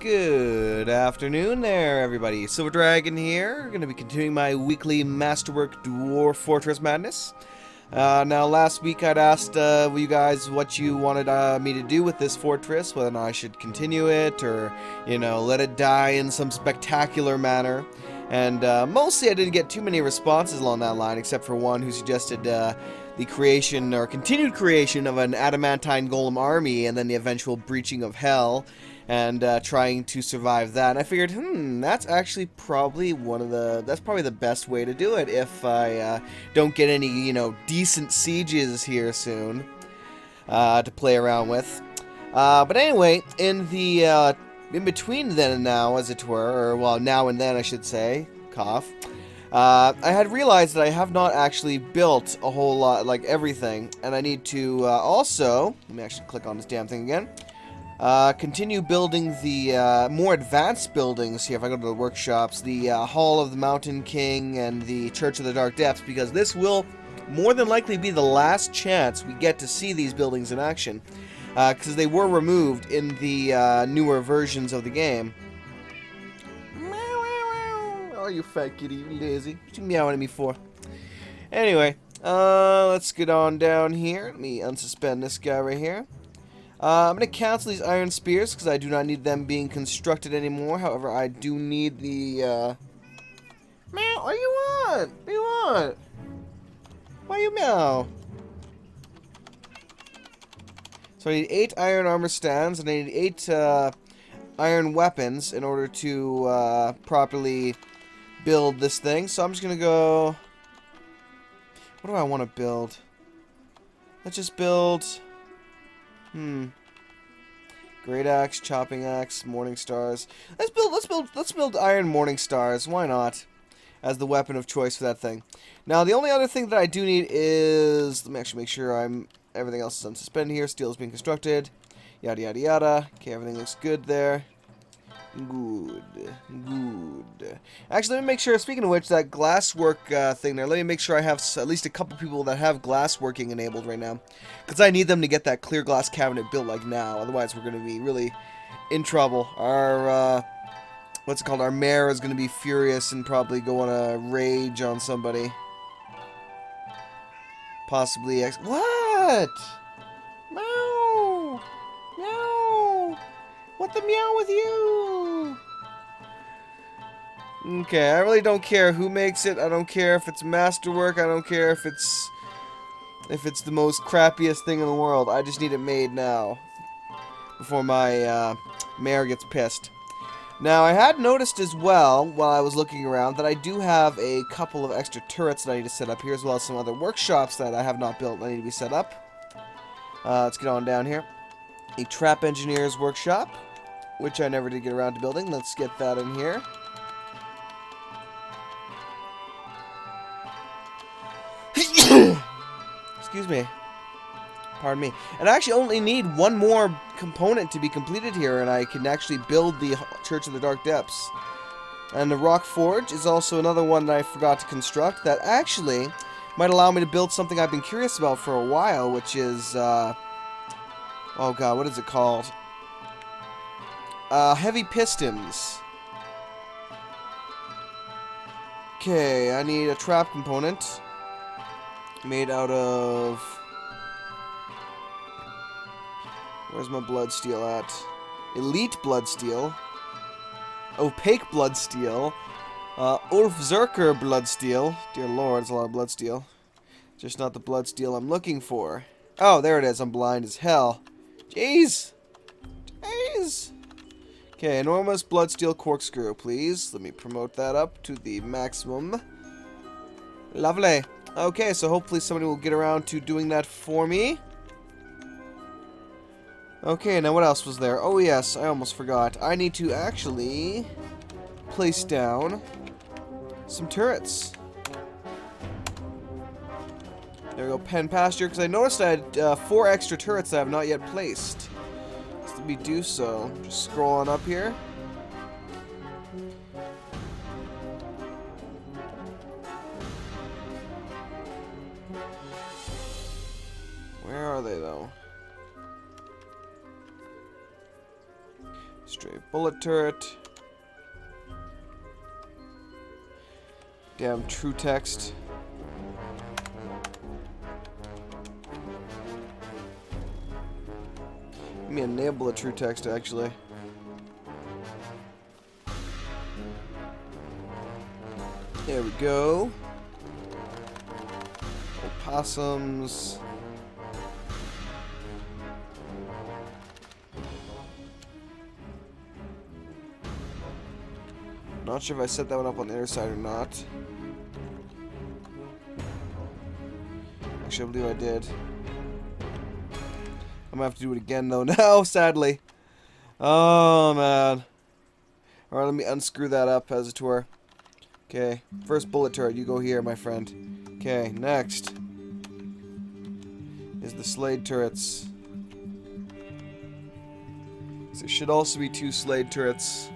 Good afternoon there, everybody. Silver Dragon here. Going to be continuing my weekly Masterwork Dwarf Fortress Madness. Now, last week I'd asked you guys what you wanted me to do with this fortress, whether or not I should continue it or, let it die in some spectacular manner. And mostly I didn't get too many responses along that line, except for one who suggested the creation or continued creation of an adamantine golem army and then the eventual breaching of hell and trying to survive that. And I figured, that's actually probably that's probably the best way to do it if I don't get any, decent sieges here soon to play around with. But anyway, in the in between then and now, as it were, or well, now and then I should say, cough. I had realized that I have not actually built a whole lot, like everything, and I need to also, let me actually click on this damn thing again, continue building the more advanced buildings here if I go to the workshops, the Hall of the Mountain King and the Church of the Dark Depths, because this will more than likely be the last chance we get to see these buildings in action, because they were removed in the newer versions of the game. Oh, you fat kitty, you lazy. What you meowing at me for? Anyway, let's get on down here. Let me unsuspend this guy right here. I'm going to cancel these iron spears because I do not need them being constructed anymore. However, I do need the, Meow, what do you want? What do you want? Why you meow? So I need 8 iron armor stands, and I need 8, iron weapons in order to, properly build this thing. So I'm just gonna go, what do I want to build? Let's just build great axe, chopping axe, morning stars. Let's build iron morning stars. Why not? As the weapon of choice for that thing. Now the only other thing that I do need is, let me actually make sure everything else is unsuspended here. Steel is being constructed. Yada yada yada. Okay, everything looks good there. Good. Actually, let me make sure, speaking of which, that glasswork thing there, let me make sure I have at least a couple people that have glassworking enabled right now. Because I need them to get that clear glass cabinet built like now. Otherwise, we're going to be really in trouble. Our, what's it called? Our mayor is going to be furious and probably go on a rage on somebody. Possibly what? Meow! Meow! What the meow with you? Okay, I really don't care who makes it. I don't care if it's masterwork. I don't care if it's the most crappiest thing in the world. I just need it made now before my mayor gets pissed. Now, I had noticed as well, while I was looking around, that I do have a couple of extra turrets that I need to set up here, as well as some other workshops that I have not built that need to be set up. Let's get on down here. A trap engineer's workshop, which I never did get around to building. Let's get that in here. Excuse me. Pardon me. And I actually only need one more component to be completed here, and I can actually build the Church of the Dark Depths. And the Rock Forge is also another one that I forgot to construct that actually might allow me to build something I've been curious about for a while, which is, oh god, what is it called? Heavy pistons. Okay, I need a trap component made out of, where's my blood steel at? Elite blood steel, opaque blood steel, Ulfzerker blood steel. Dear lord, it's a lot of blood steel. Just not the blood steel I'm looking for. Oh, there it is. I'm blind as hell. Jeez. Jeez. Okay, enormous blood steel corkscrew, please. Let me promote that up to the maximum. Lovely. Okay, so hopefully somebody will get around to doing that for me. Okay, now what else was there? Oh yes, I almost forgot. I need to actually place down some turrets. There we go, pen pasture, because I noticed I had 4 extra turrets that I have not yet placed. So let me do so. Just scroll on up here. Where are they, though? Stray bullet turret. Damn true text. Let me enable the true text actually. There we go. Opossums. Not sure if I set that one up on the other side or not. Actually, I believe I did. I'm gonna have to do it again though now, sadly. Oh man. Alright, let me unscrew that up as it were. Okay, first bullet turret, you go here, my friend. Okay, next is the Slade turrets. There should also be 2 Slade turrets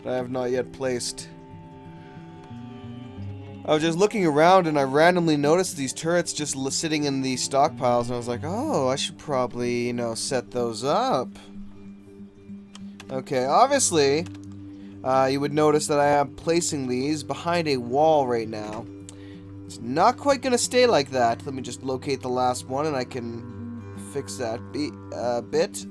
that I have not yet placed. I was just looking around and I randomly noticed these turrets just sitting in the stockpiles, and I was like, oh, I should probably, you know, set those up. Okay, obviously, you would notice that I am placing these behind a wall right now. It's not quite going to stay like that. Let me just locate the last one and I can fix that bit.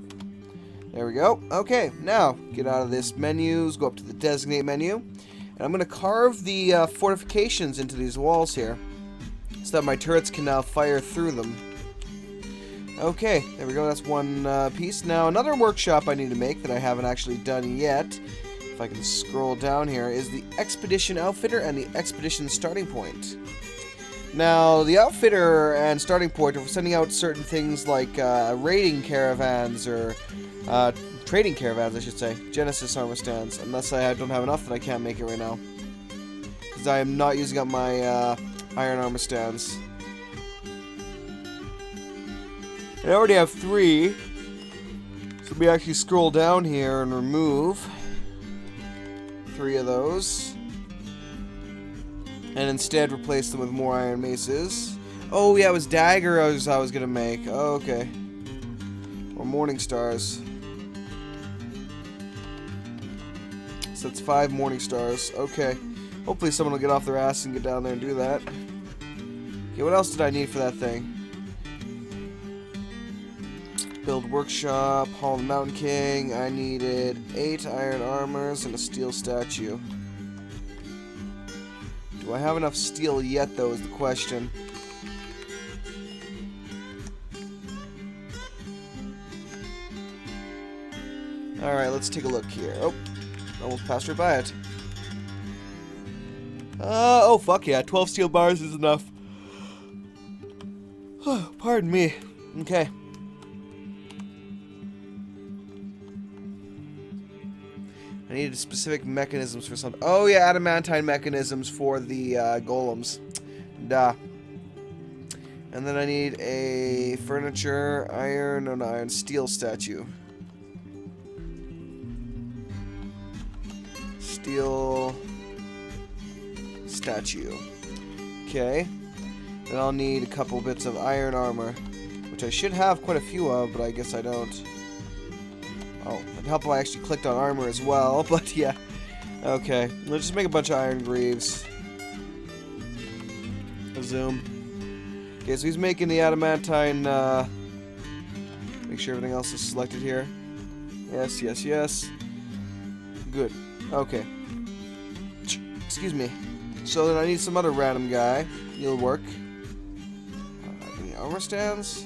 There we go. Okay, now get out of this menus, go up to the designate menu, and I'm going to carve the fortifications into these walls here so that my turrets can now fire through them. Okay, there we go. That's one piece. Now, another workshop I need to make that I haven't actually done yet, if I can scroll down here, is the Expedition Outfitter and the Expedition Starting Point. Now, the Outfitter and Starting Point are sending out certain things like raiding caravans or trading caravans, I should say. Genesis armor stands. Unless I don't have enough that I can't make it right now. Because I am not using up my iron armor stands. I already have 3. So let me actually scroll down here and remove 3 of those. And instead replace them with more iron maces. Oh yeah, it was daggers I was going to make. Oh, okay. Or morning stars. So it's 5 morning stars. Okay. Hopefully someone will get off their ass and get down there and do that. Okay, what else did I need for that thing? Build workshop, Hall of the Mountain King. I needed 8 iron armors and a steel statue. Do I have enough steel yet, though, is the question. Alright, let's take a look here. Oh, almost passed right by it. Oh, fuck yeah, 12 steel bars is enough. Pardon me. Okay. I needed specific mechanisms for something. Oh yeah, adamantine mechanisms for the golems. Duh. And then I need a furniture, iron, no, not iron, steel statue. Steel statue. Okay. Then I'll need a couple bits of iron armor, which I should have quite a few of, but I guess I don't. Oh, it'd help if I actually clicked on armor as well, but yeah. Okay, let's just make a bunch of iron greaves. Zoom. Okay, so he's making the adamantine, make sure everything else is selected here. Yes, yes, yes. Good. Okay. Excuse me. So then I need some other random guy. He'll work. Any armor stands?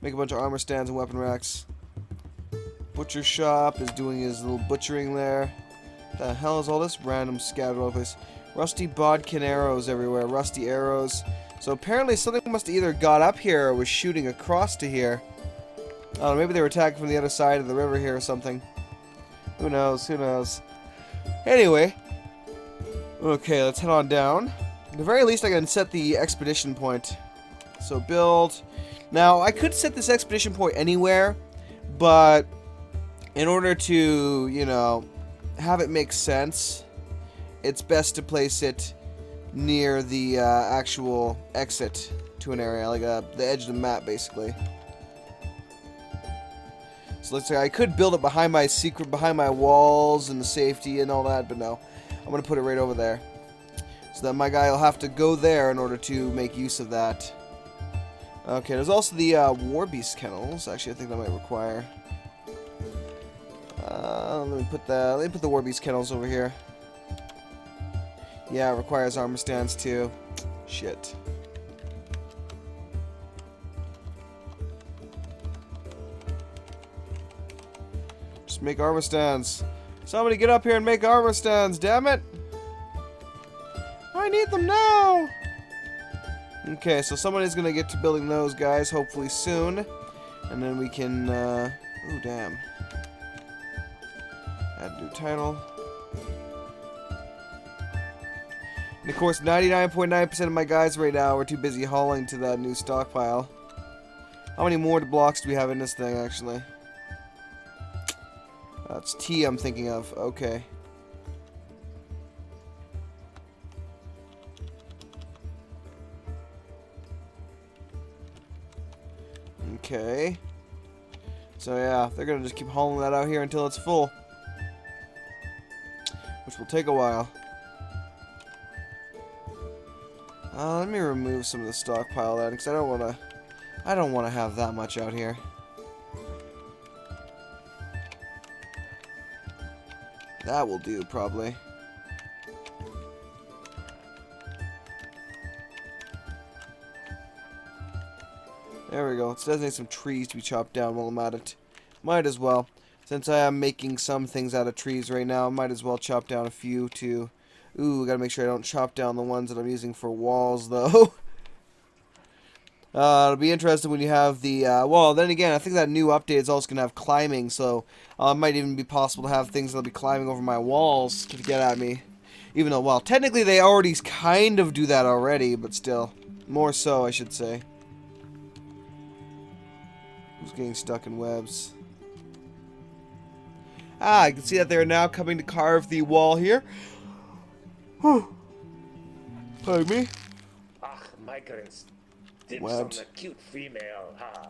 Make a bunch of armor stands and weapon racks. Butcher shop is doing his little butchering there. The hell is all this random scattered all over the place? Rusty bodkin arrows everywhere. Rusty arrows. So apparently something must have either got up here or was shooting across to here. I don't know, maybe they were attacking from the other side of the river here or something. Who knows? Who knows? Anyway. Okay, let's head on down. At the very least I can set the expedition point. So build. Now, I could set this expedition point anywhere, but in order to, you know, have it make sense, it's best to place it near the actual exit to an area, like the edge of the map, basically. So let's say I could build it behind my walls and the safety and all that, but no. I'm going to put it right over there. So that my guy will have to go there in order to make use of that. Okay, there's also the War Beast kennels. Actually, I think that might require... let me put the War Beast kennels over here. Yeah, it requires armor stands too. Shit. Just make armor stands. Somebody get up here and make armor stands, damn it! I need them now! Okay, so somebody's gonna get to building those guys, hopefully soon. And then we can, ooh, damn. Add new title. And of course, 99.9% of my guys right now are too busy hauling to that new stockpile. How many more blocks do we have in this thing, actually? That's T I'm thinking of. Okay. Okay. So yeah, they're gonna just keep hauling that out here until it's full. Which will take a while. Let me remove some of the stockpile then, because I don't wanna have that much out here. That will do, probably. There we go. Let's designate some trees to be chopped down while I'm at it. Might as well. Since I am making some things out of trees right now, I might as well chop down a few too. Ooh, gotta make sure I don't chop down the ones that I'm using for walls, though. It'll be interesting when you have the, well, then again, I think that new update is also going to have climbing, so it might even be possible to have things that'll be climbing over my walls to get at me. Even though, well, technically they already kind of do that already, but still. More so, I should say. Who's getting stuck in webs? Ah, I can see that they're now coming to carve the wall here. Like me. Ah, migrants. Webbed. On the cute female, huh?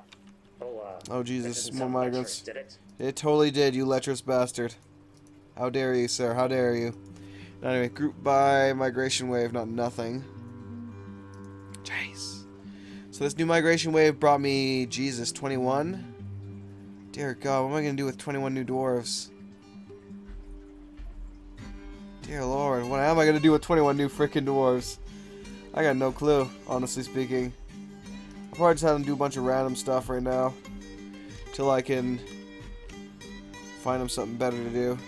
Oh Jesus, more migrants. Did it? It totally did, you lecherous bastard. How dare you, sir? How dare you? Anyway, group by migration wave, not nothing. Jeez. So this new migration wave brought me, Jesus, 21? Dear God, what am I going to do with 21 new dwarves? Dear Lord, what am I going to do with 21 new freaking dwarves? I got no clue, honestly speaking. I'll probably just have them do a bunch of random stuff right now. Till I can find them something better to do.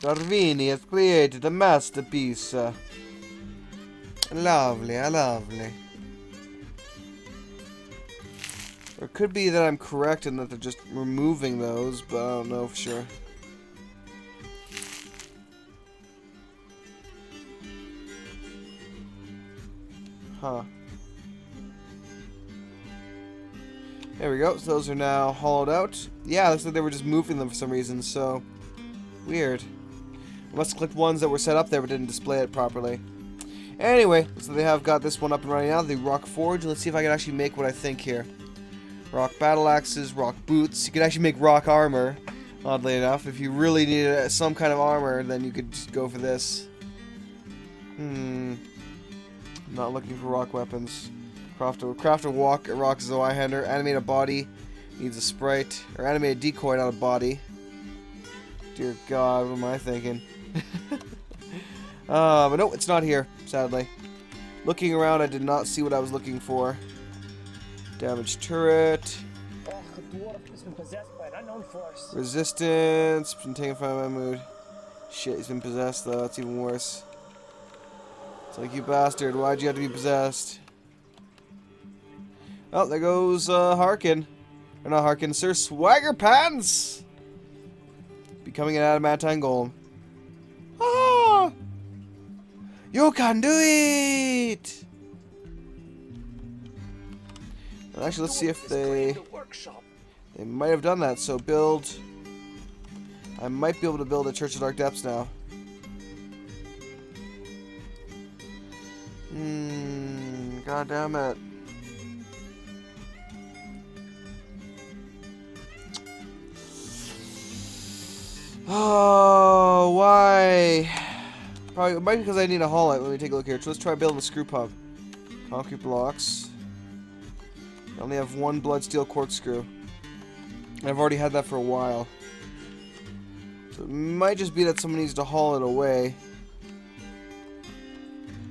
Darwini has created a masterpiece. Lovely, lovely. Or it could be that I'm correct in that they're just removing those, but I don't know for sure. Huh. There we go. So those are now hollowed out. Yeah, looks like they were just moving them for some reason, so weird. I must have clicked ones that were set up there but didn't display it properly. Anyway, so they have got this one up and running now, the rock forge. Let's see if I can actually make what I think here. Rock battle axes, rock boots. You can actually make rock armor, oddly enough. If you really needed some kind of armor, then you could just go for this. Not looking for rock weapons. Craft a rock Zoihander. Animate a body. Needs a sprite. Or animate a decoy, not a body. Dear God, what am I thinking? But no, it's not here, sadly. Looking around, I did not see what I was looking for. Damaged turret. Oh, the dwarf has been possessed by an unknown force. Resistance. Been taken from my mood. Shit, he's been possessed though. That's even worse. It's like, you bastard, why'd you have to be possessed? Oh, there goes, Harkin. Or not Harkin, Sir Swagger Pants! Becoming an adamantine golem. Ah! You can do it! And actually, let's see if they might have done that, so build... I might be able to build a Church of Dark Depths now. God damn it. Oh, why? Probably, it might be because I need a haul it. Let me take a look here. So let's try building a screw pump. Concrete blocks. I only have one blood steel corkscrew. I've already had that for a while. So it might just be that someone needs to haul it away.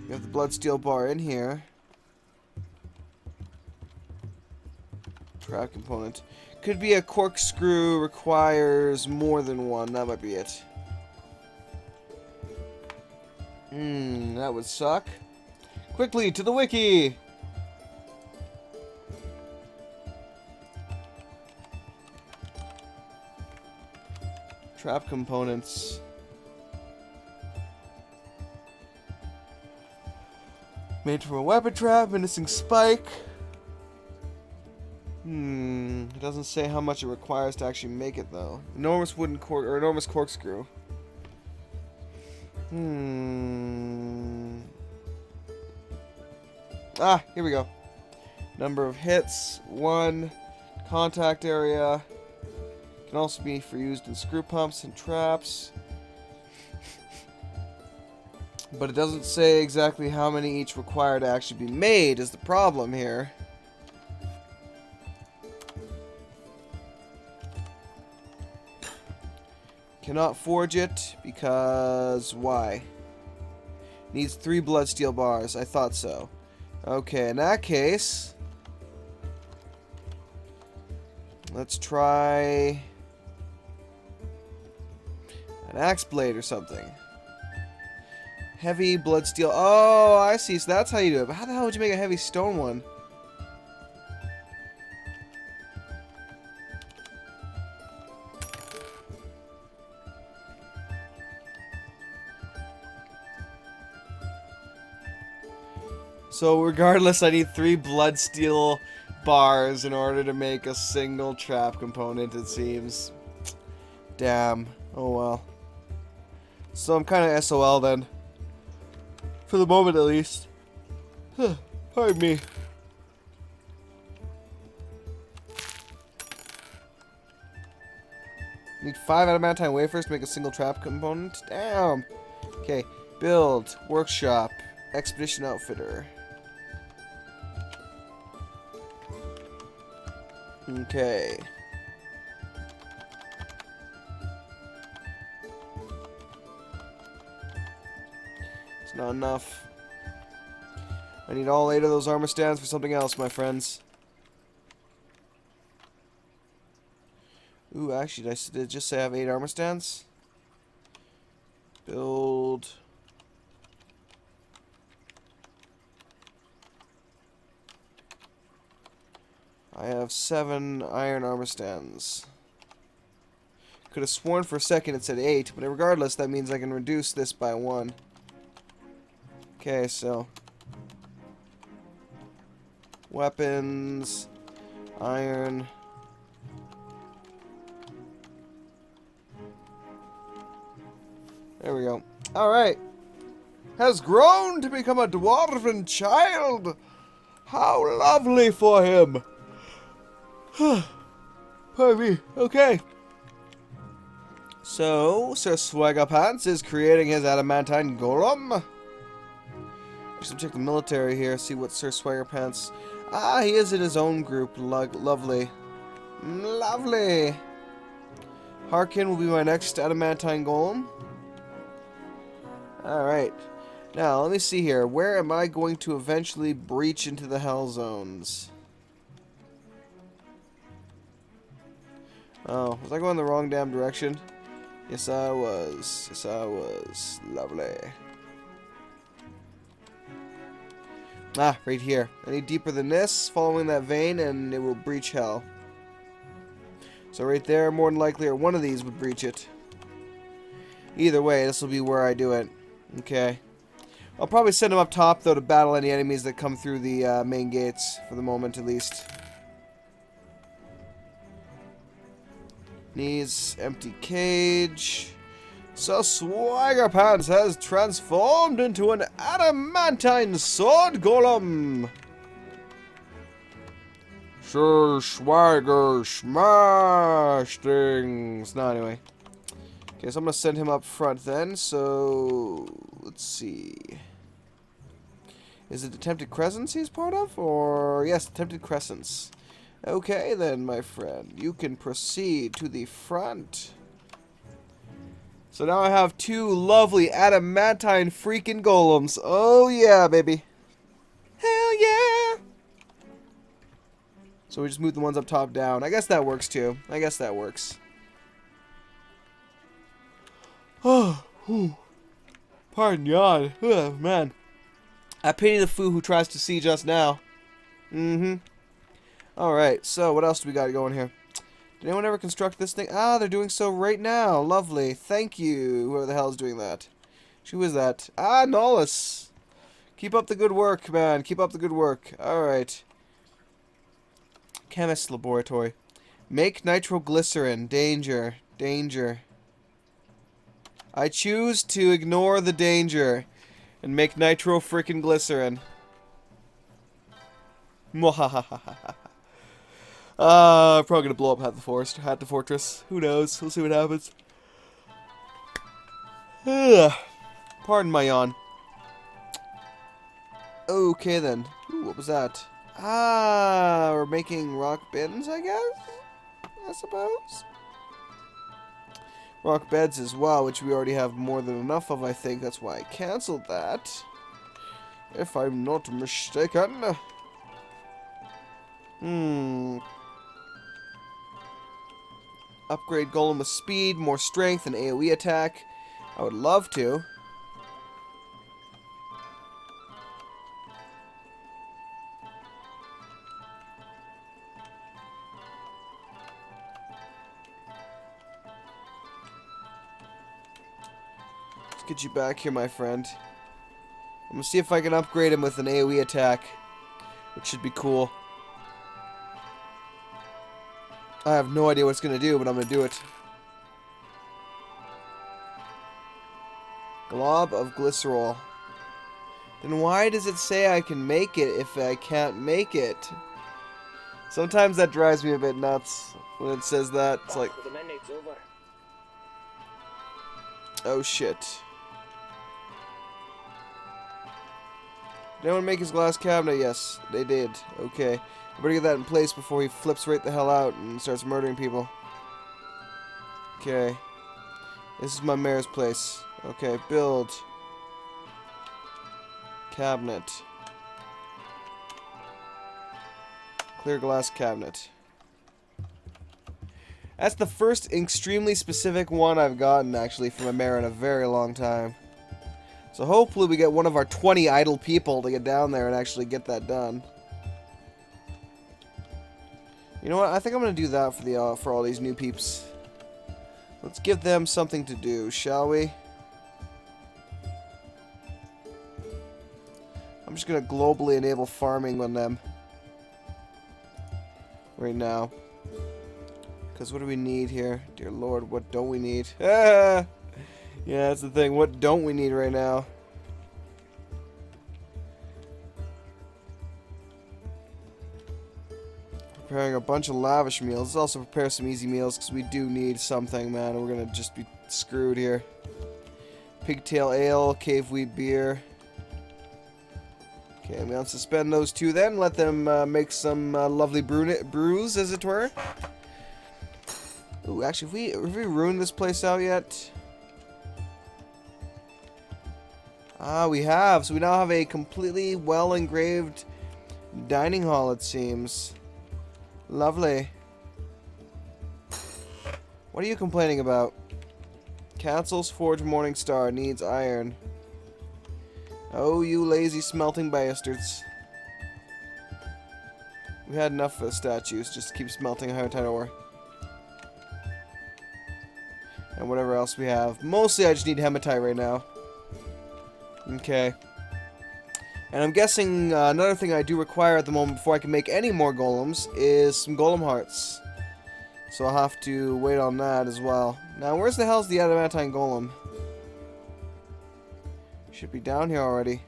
We have the blood steel bar in here. Trap component. Could be a corkscrew requires more than one. That might be it. That would suck. Quickly, to the wiki! Trap components. Made from a weapon trap, menacing spike. It doesn't say how much it requires to actually make it, though. Enormous wooden enormous corkscrew. Ah, here we go. Number of hits, 1. Contact area. Can also be used in screw pumps and traps. But it doesn't say exactly how many each require to actually be made is the problem here. Cannot forge it because why? Needs 3 blood steel bars. I thought so. Okay, in that case, let's try an axe blade or something. Heavy blood steel. Oh, I see. So that's how you do it. But how the hell would you make a heavy stone one? So regardless, I need 3 blood steel bars in order to make a single trap component, it seems. Damn. Oh well. So I'm kind of SOL then. For the moment, at least. Pardon me. Need 5 adamantine wafers to make a single trap component? Damn. Okay. Build. Workshop. Expedition outfitter. Okay. It's not enough. I need all 8 of those armor stands for something else, my friends. Ooh, actually, did I just say I have 8 armor stands? Build. I have 7 iron armor stands. Could have sworn for a second it said 8, but regardless, that means I can reduce this by 1. Okay, so weapons, iron. There we go. Alright. Has grown to become a dwarven child. How lovely for him. Pardon me. Okay. So, Sir Swaggerpants is creating his adamantine golem. Just check the military here, see what Sir Swaggerpants... Ah, he is in his own group. Lovely. Lovely. Harkin will be my next adamantine golem. Alright. Now, let me see here. Where am I going to eventually breach into the hell zones? Oh, was I going the wrong damn direction? Yes, I was. Yes, I was. Lovely. Ah, right here. Any deeper than this, following that vein, and it will breach hell. So right there, more than likely, or one of these would breach it. Either way, this will be where I do it. Okay. I'll probably send them up top, though, to battle any enemies that come through the main gates, for the moment at least. Needs empty cage. So Swagger Pants has transformed into an adamantine sword golem. Sure, Swagger, smash things. No, anyway. Okay, so I'm gonna send him up front then. So let's see. Is it the Tempted Crescents he's part of, or yes, Tempted Crescents? Okay then, my friend, you can proceed to the front. So now I have two lovely adamantine freaking golems. Oh yeah, baby. Hell yeah! So we just move the ones up top down. I guess that works too. I guess that works. Oh, pardon yawn. Oh, man. I pity the fool who tries to siege us now. Alright, so what else do we got going here? Did anyone ever construct this thing? Ah, they're doing so right now. Lovely. Thank you, whoever the hell is doing that. Who is that? Ah, Nollis. Keep up the good work, man. Keep up the good work. Alright. Chemist laboratory. Make nitroglycerin. Danger. Danger. I choose to ignore the danger and make nitro freaking glycerin. Mwahahaha. Probably gonna blow up half the fortress. Who knows? We'll see what happens. Pardon my yawn. Okay then. Ooh, what was that? Ah, we're making rock bins, I guess? I suppose? Rock beds as well, which we already have more than enough of, I think. That's why I cancelled that. If I'm not mistaken. Upgrade golem with speed, more strength, and AoE attack. I would love to. Let's get you back here, my friend. I'm gonna see if I can upgrade him with an AoE attack, which should be cool. I have no idea what it's gonna do, but I'm gonna do it. Glob of glycerol. Then why does it say I can make it if I can't make it? Sometimes that drives me a bit nuts when it says that. It's like, oh shit. Did anyone make his glass cabinet? Yes, they did. Okay. I better get that in place before he flips right the hell out and starts murdering people. Okay. This is my mayor's place. Okay, build. Cabinet. Clear glass cabinet. That's the first extremely specific one I've gotten, actually, from a mayor in a very long time. So hopefully we get one of our 20 idle people to get down there and actually get that done. You know what? I think I'm gonna do that for all these new peeps. Let's give them something to do, shall we? I'm just gonna globally enable farming on them right now. Because what do we need here? Dear Lord, what don't we need? Ah! Yeah, that's the thing. What don't we need right now? Preparing a bunch of lavish meals. Let's also prepare some easy meals because we do need something, man. We're gonna just be screwed here. Pigtail ale, cave wheat beer. Okay, I'm gonna suspend those two then. Let them make some lovely brews, as it were. Ooh, actually, have we ruined this place out yet? Ah, we have. So we now have a completely well-engraved dining hall, it seems. Lovely. What are you complaining about? Cancels Forge Morning Star. Needs iron. Oh, you lazy smelting bastards. We had enough of the statues. Just keep smelting hematite ore. And whatever else we have. Mostly I just need hematite right now. Okay. And I'm guessing another thing I do require at the moment before I can make any more golems is some golem hearts. So I'll have to wait on that as well. Now, where's the hell's the adamantine golem? Should be down here already.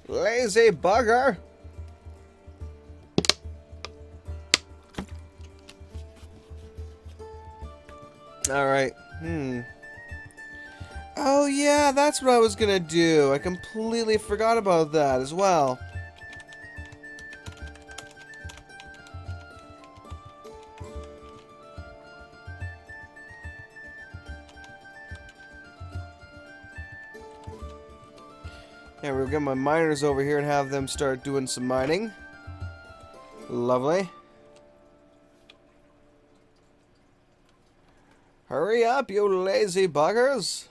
Lazy bugger! Alright. Oh yeah, that's what I was gonna do. I completely forgot about that as well. Yeah, we'll get my miners over here and have them start doing some mining. Lovely. Hurry up, you lazy buggers.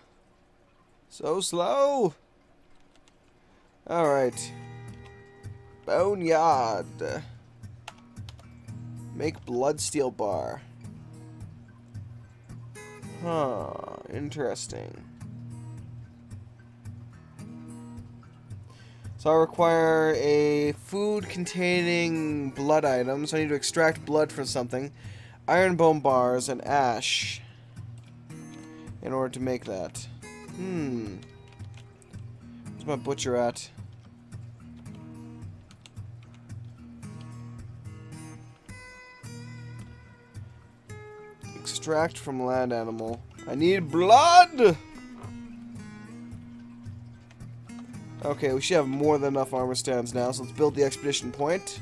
So slow. Alright. Boneyard. Make blood steel bar. Huh, interesting. So I require a food containing blood item. So I need to extract blood from something. Iron bone bars and ash. In order to make that. Where's my butcher at? Extract from land animal. I need blood! Okay, we should have more than enough armor stands now, so let's build the expedition point.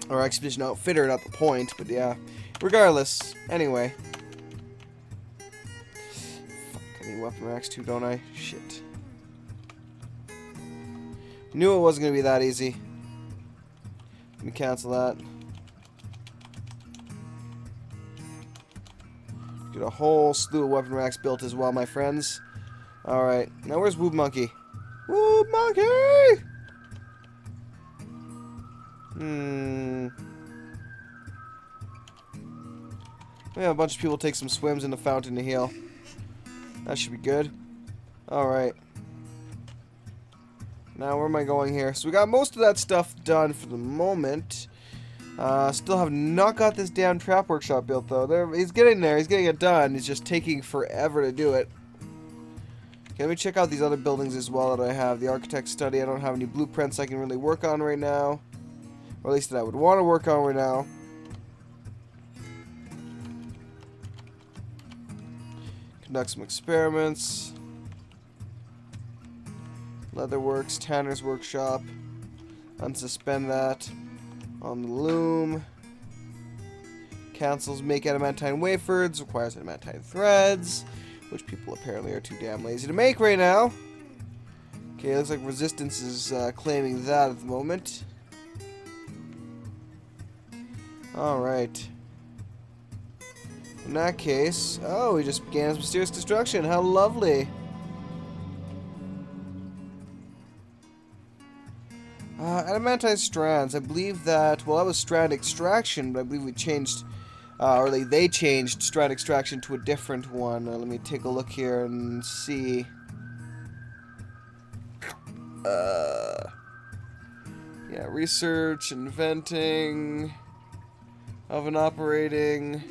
Or expedition outfitter, not the point, but yeah. Regardless, anyway. Fuck, I need weapon racks too, don't I? Shit. Knew it wasn't gonna be that easy. Let me cancel that. Get a whole slew of weapon racks built as well, my friends. Alright, now where's Woob Monkey? Woob Monkey! We have a bunch of people take some swims in the fountain to heal. That should be good. Alright. Now where am I going here? So we got most of that stuff done for the moment. Still have not got this damn trap workshop built though. He's getting there, he's getting it done. It's just taking forever to do it. Okay, let me check out these other buildings as well that I have. The architect study, I don't have any blueprints I can really work on right now. Or at least that I would want to work on right now. Conduct some experiments. Leatherworks, Tanner's workshop. Unsuspend that. On the loom. Cancels make adamantine wafers. Requires adamantine threads. Which people apparently are too damn lazy to make right now. Okay, looks like Resistance is claiming that at the moment. Alright. In that case... Oh, he just began his mysterious destruction. How lovely. Adamantine strands. I believe that... Well, that was strand extraction, but I believe we changed... or they changed strand extraction to a different one. Let me take a look here and see. Yeah, research, inventing, oven operating,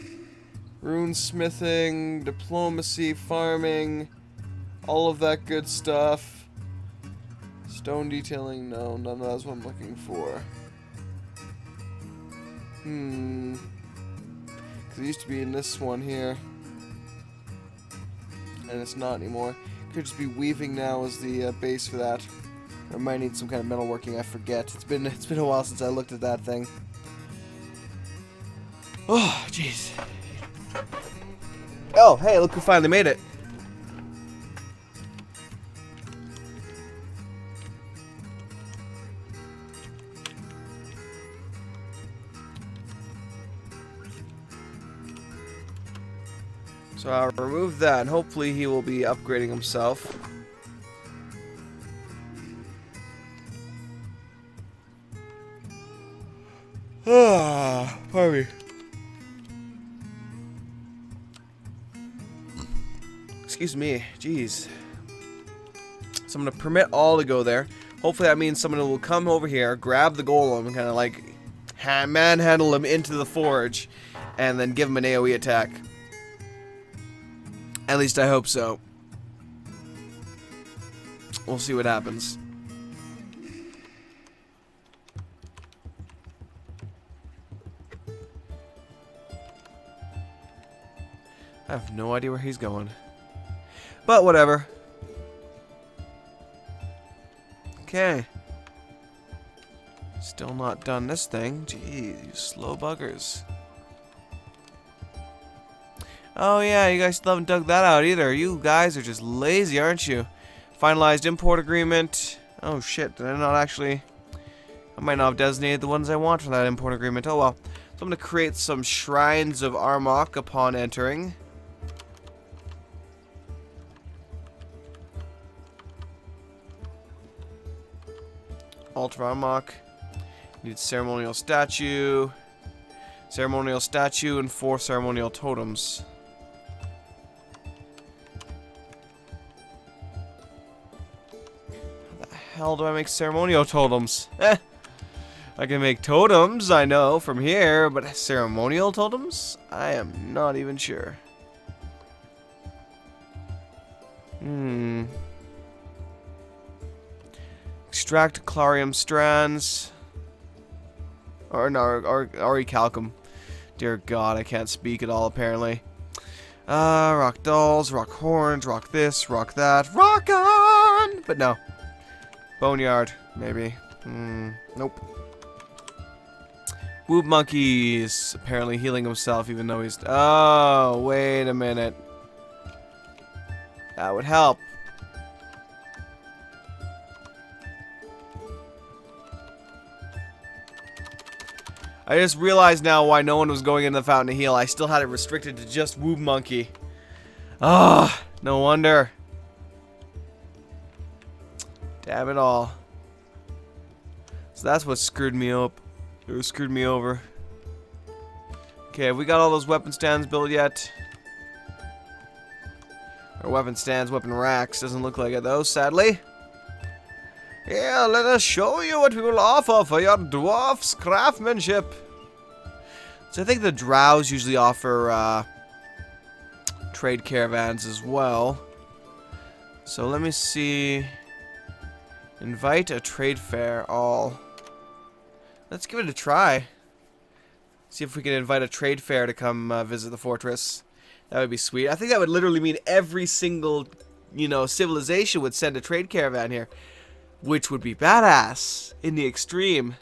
rune smithing, diplomacy, farming, all of that good stuff. Stone detailing, no, none of that's what I'm looking for. It used to be in this one here. And it's not anymore. Could just be weaving now as the base for that. Or might need some kind of metalworking, I forget. It's been a while since I looked at that thing. Oh, jeez. Oh, hey, look who finally made it. So I'll remove that, and hopefully he will be upgrading himself. Pardon me. Excuse me, jeez. So I'm gonna permit all to go there. Hopefully that means someone will come over here, grab the golem, and kind of like manhandle him into the forge, and then give him an AoE attack. At least I hope so. We'll see what happens. I have no idea where he's going. But whatever. Okay. Still not done this thing. Jeez, you slow buggers. Oh yeah, you guys still haven't dug that out either. You guys are just lazy, aren't you? Finalized import agreement. Oh shit, did I not actually... I might not have designated the ones I want for that import agreement. Oh well. So I'm going to create some shrines of Armok upon entering. Altar of Armok. Need ceremonial statue. Ceremonial statue and 4 ceremonial totems. How the hell do I make ceremonial totems? I can make totems, I know, from here, but ceremonial totems? I am not even sure. Extract Clarium strands. Or no, or Calcum. Dear God, I can't speak at all apparently. Rock dolls, rock horns, rock this, rock that, rock on! But no. Boneyard, maybe. Nope. Woob monkeys. Apparently healing himself even though he's... Oh, wait a minute. That would help. I just realized now why no one was going in the fountain to heal. I still had it restricted to just Woob Monkey. Ah, no wonder. Damn it all. So that's what screwed me up. Or screwed me over. Okay, have we got all those weapon stands built yet? Or weapon stands, weapon racks. Doesn't look like it though, sadly. Yeah, let us show you what we will offer for your dwarf's craftsmanship. So I think the drows usually offer trade caravans as well. So let me see. Invite a trade fair all. Let's give it a try. See if we can invite a trade fair to come visit the fortress. That would be sweet. I think that would literally mean every single, civilization would send a trade caravan here. Which would be badass in the extreme.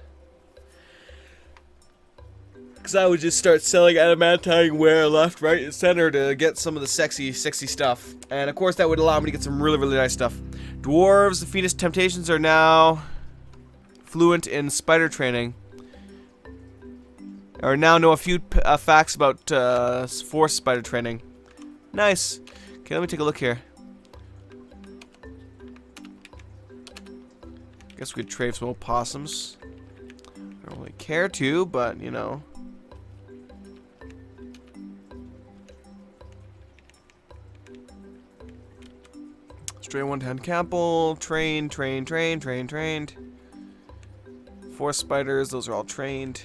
Because I would just start selling adamantine ware left, right, and center to get some of the sexy stuff. And of course that would allow me to get some really, really nice stuff. Dwarves, the Phoenix Temptations are now fluent in spider training. Or now know a few facts about force spider training. Nice. Okay, let me take a look here. Guess we could trade some opossums. I don't really care to, but Stray 110 Campbell, trained. 4 spiders, those are all trained.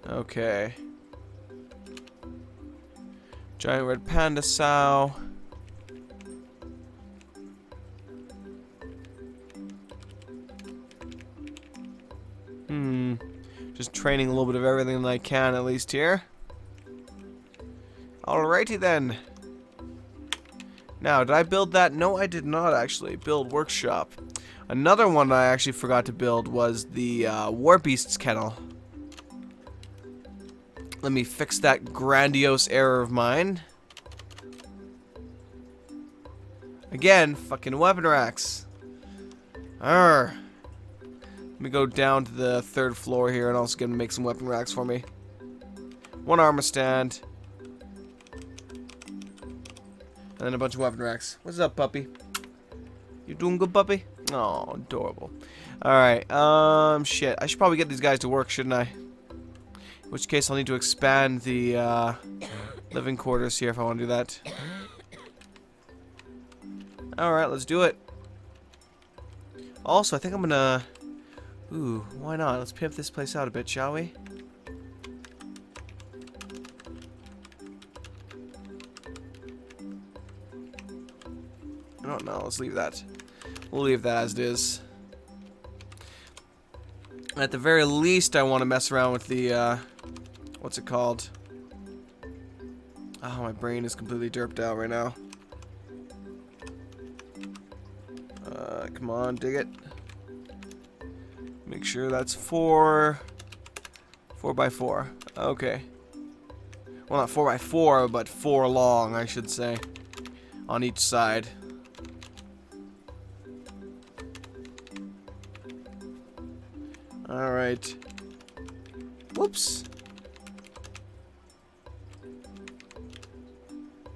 Okay. Giant red panda sow. Just training a little bit of everything that I can at least here. Alrighty then. Now, did I build that? No, I did not actually. Build workshop. Another one I actually forgot to build was the War Beast's kennel. Let me fix that grandiose error of mine. Again, fucking weapon racks. Arrgh. Let me go down to the 3rd floor here and also get him to make some weapon racks for me. 1 armor stand. And then a bunch of weapon racks. What's up, puppy? You doing good, puppy? Oh, adorable. Alright, shit. I should probably get these guys to work, shouldn't I? In which case I'll need to expand the living quarters here if I want to do that. Alright, let's do it. Also, I think I'm gonna Ooh, why not? Let's pimp this place out a bit, shall we? I don't know. Let's leave that. We'll leave that as it is. At the very least, I want to mess around with the, what's it called? Oh, my brain is completely derped out right now. Come on, dig it. Make sure that's 4 by 4. Okay. Well, not 4 by 4, but 4 long, I should say, on each side. All right. Whoops.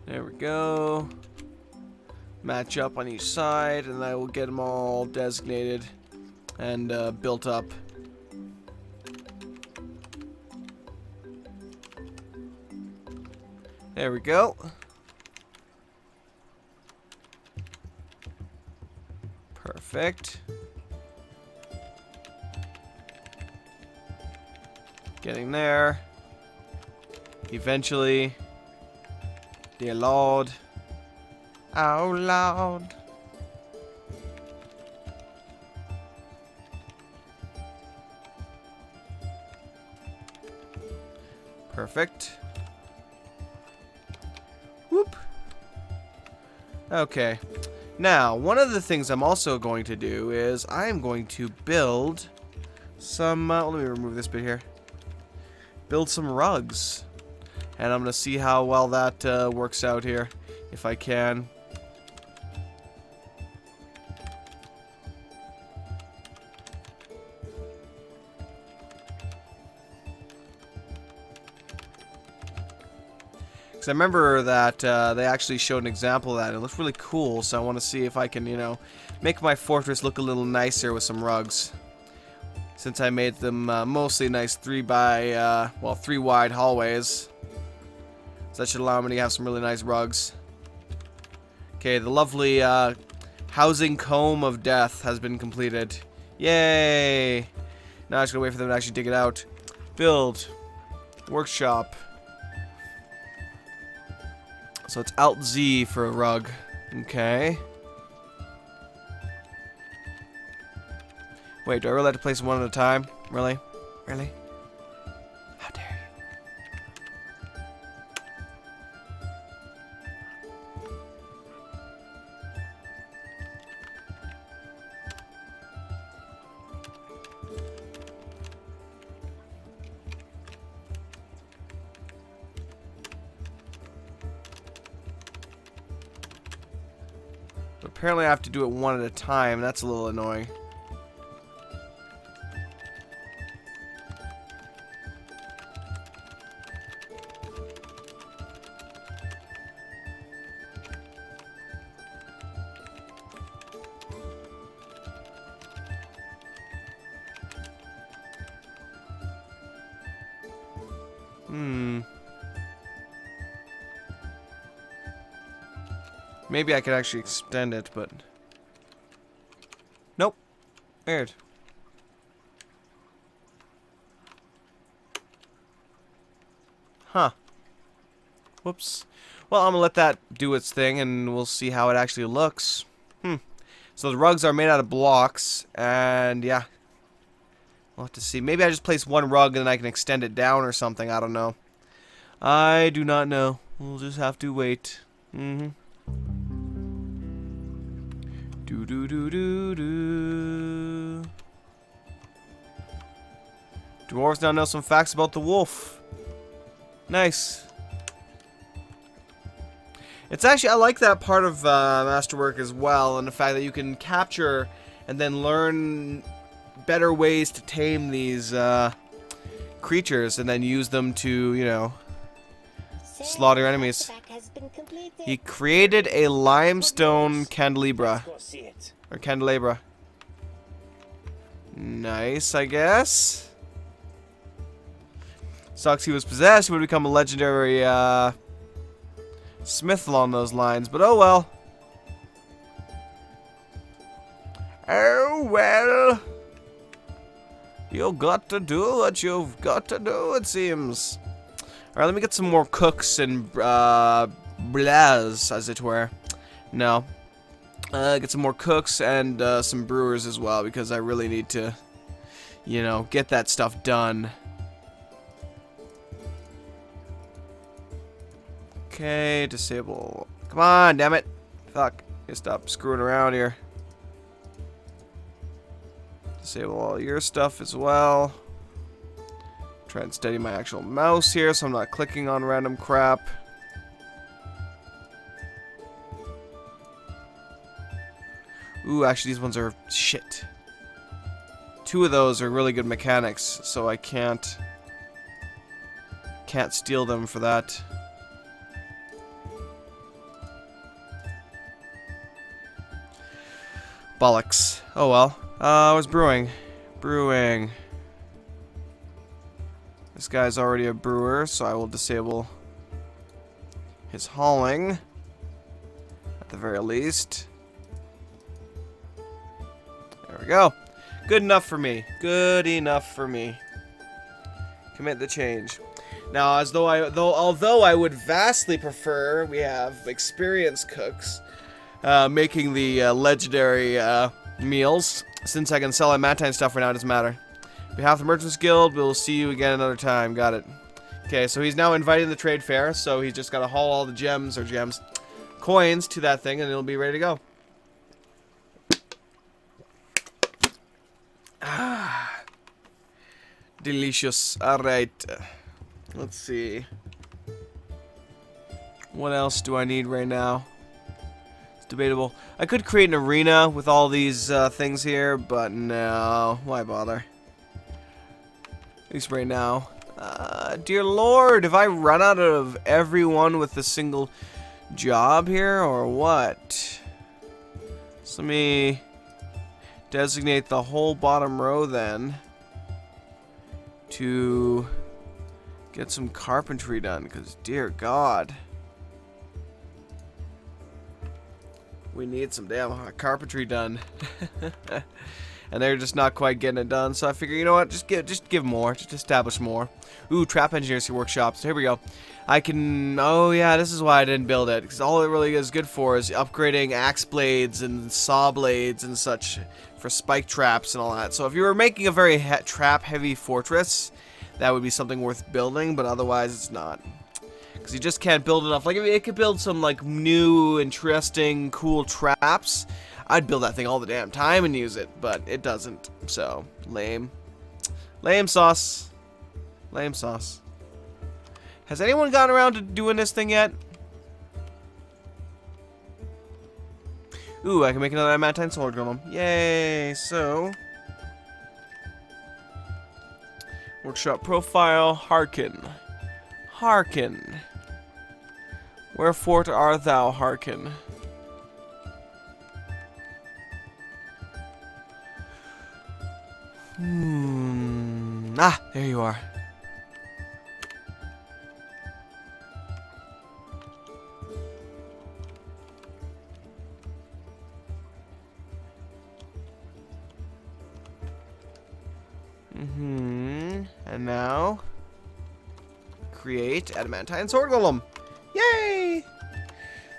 There we go. Match up on each side, and I will get them all designated and built up. There we go. Perfect. Getting there. Eventually. Dear Lord. Oh, Lord. Perfect. Whoop. Okay. Now, one of the things I'm also going to do is I am going to build some... let me remove this bit here. Build some rugs. And I'm going to see how well that works out here, if I can. Because I remember that they actually showed an example of that. It looked really cool, so I want to see if I can, you know, make my fortress look a little nicer with some rugs. Since I made them mostly nice 3 wide hallways. So that should allow me to have some really nice rugs. Okay, the lovely housing comb of death has been completed. Yay! Now I just gotta wait for them to actually dig it out. Build. Workshop. So it's Alt Z for a rug. Okay. Wait, do I really have to place one at a time? Really? Really? How dare you? But apparently I have to do it one at a time. That's a little annoying. Maybe I could actually extend it, but... Nope. Weird. Huh. Whoops. Well, I'm gonna let that do its thing, and we'll see how it actually looks. So the rugs are made out of blocks, and yeah. We'll have to see. Maybe I just place one rug, and then I can extend it down or something. I don't know. I do not know. We'll just have to wait. Do do do do do. Dwarves now know some facts about the wolf. Nice. It's actually, I like that part of Masterwork as well, and the fact that you can capture and then learn better ways to tame these creatures and then use them to, you know, slaughter enemies. He created a limestone candelabra. Or candelabra. Nice, I guess. Sucks he was possessed. He would become a legendary smith along those lines, but oh well. Oh well. You got to do what you've got to do, it seems. Alright, let me get some more cooks and blahs, as it were. No. Get some more cooks and some brewers as well, because I really need to, you know, get that stuff done. Okay, disable. Come on, damn it. Fuck. You stop screwing around here. Disable all your stuff as well. Try and steady my actual mouse here so I'm not clicking on random crap. Ooh, actually these ones are shit. 2 of those are really good mechanics, so I can't steal them for that. Bollocks. Oh well. I was brewing. This guy's already a brewer, so I will disable his hauling. At the very least. There we go. Good enough for me. Good enough for me. Commit the change. Now, although I would vastly prefer we have experienced cooks making the legendary meals, since I can sell adamantine stuff right now, it doesn't matter. On behalf of the Merchants Guild, we'll see you again another time. Got it. Okay, so he's now inviting the trade fair, so he's just got to haul all the coins to that thing, and it'll be ready to go. Ah, delicious. Alright. Let's see. What else do I need right now? It's debatable. I could create an arena with all these things here, but no. Why bother? At least right now. Dear Lord, have I run out of everyone with a single job here, or what? So let me designate the whole bottom row then to get some carpentry done, because dear God, we need some damn carpentry done. And they're just not quite getting it done, so I figure, you know what, just give more, just establish more. Ooh, trap engineers workshops. Here we go. I can, oh yeah, this is why I didn't build it, because all it really is good for is upgrading axe blades and saw blades and such for spike traps and all that. So if you were making a very trap heavy fortress, that would be something worth building, but otherwise it's not. Because you just can't build enough. Like, if it could build some, like, new, interesting, cool traps, I'd build that thing all the damn time and use it, but it doesn't. So, lame. Lame sauce. Lame sauce. Has anyone gotten around to doing this thing yet? Ooh, I can make another adamantine sword golem. Yay! So, workshop profile, hearken. Hearken. Wherefore art thou, hearken? Ah, there you are. And now, create adamantine sword golem. Yay!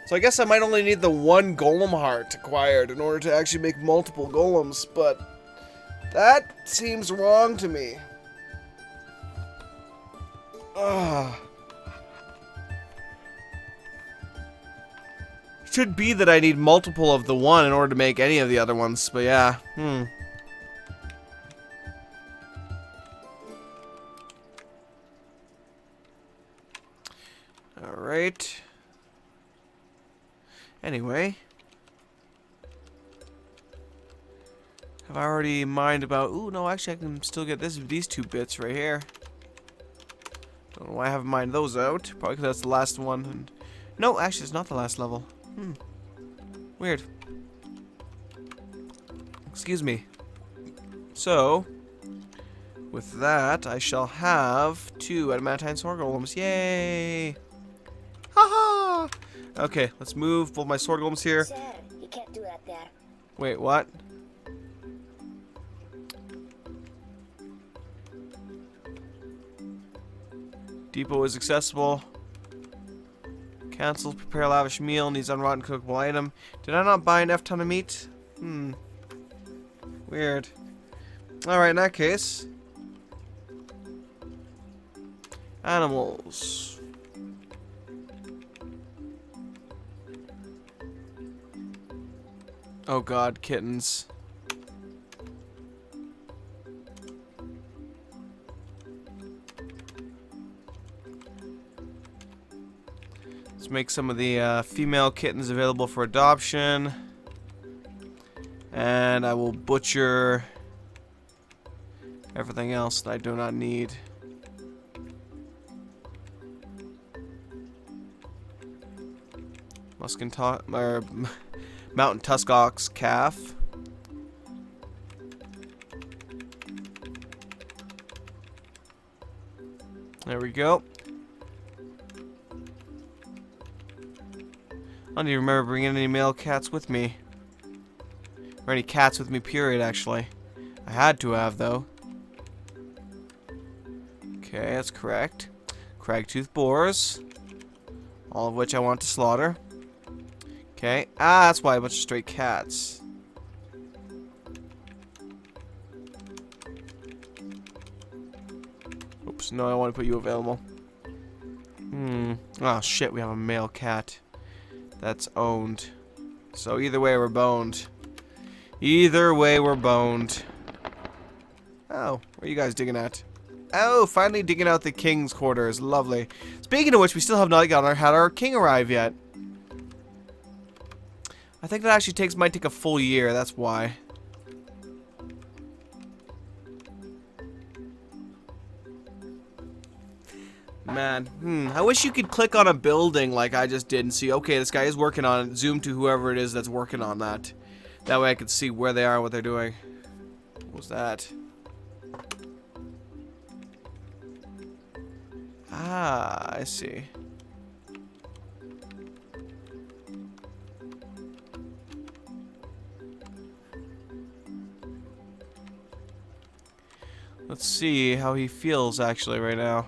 So I guess I might only need the one golem heart acquired in order to actually make multiple golems, but that seems wrong to me. Ugh. Should be that I need multiple of the one in order to make any of the other ones, but yeah. Alright. Anyway. Have I already mined about... Ooh, no, actually I can still get these 2 bits right here. Don't know why I haven't mined those out. Probably because that's the last one. And no, actually it's not the last level. Weird. Excuse me. So, with that, I shall have 2 adamantine sword golems. Yay! Haha! Okay, let's move both my sword golems here. Sir, you can't do that there. Wait, what? Depot is accessible. Cancel. Prepare lavish meal. Needs unrotten cookable item. Did I not buy an F ton of meat? Weird. Alright, in that case. Animals. Oh god, kittens. Let's make some of the female kittens available for adoption. And I will butcher everything else that I do not need. Mountain tusk ox calf. There we go. I don't even remember bringing any male cats with me. Or any cats with me, period, actually. I had to have, though. Okay, that's correct. Cragtooth boars. All of which I want to slaughter. Okay. Ah, that's why a bunch of stray cats. Oops, no, I want to put you available. Oh, shit, we have a male cat. That's owned. So either way, we're boned. Either way, we're boned. Oh, where are you guys digging at? Oh, finally digging out the king's quarters. Lovely. Speaking of which, we still have not had our king arrive yet. I think that actually might take a full year. That's why. Man, I wish you could click on a building like I just did and see, okay, this guy is working on it. Zoom to whoever it is that's working on that. That way I could see where they are and what they're doing. What was that? Ah, I see. Let's see how he feels actually right now.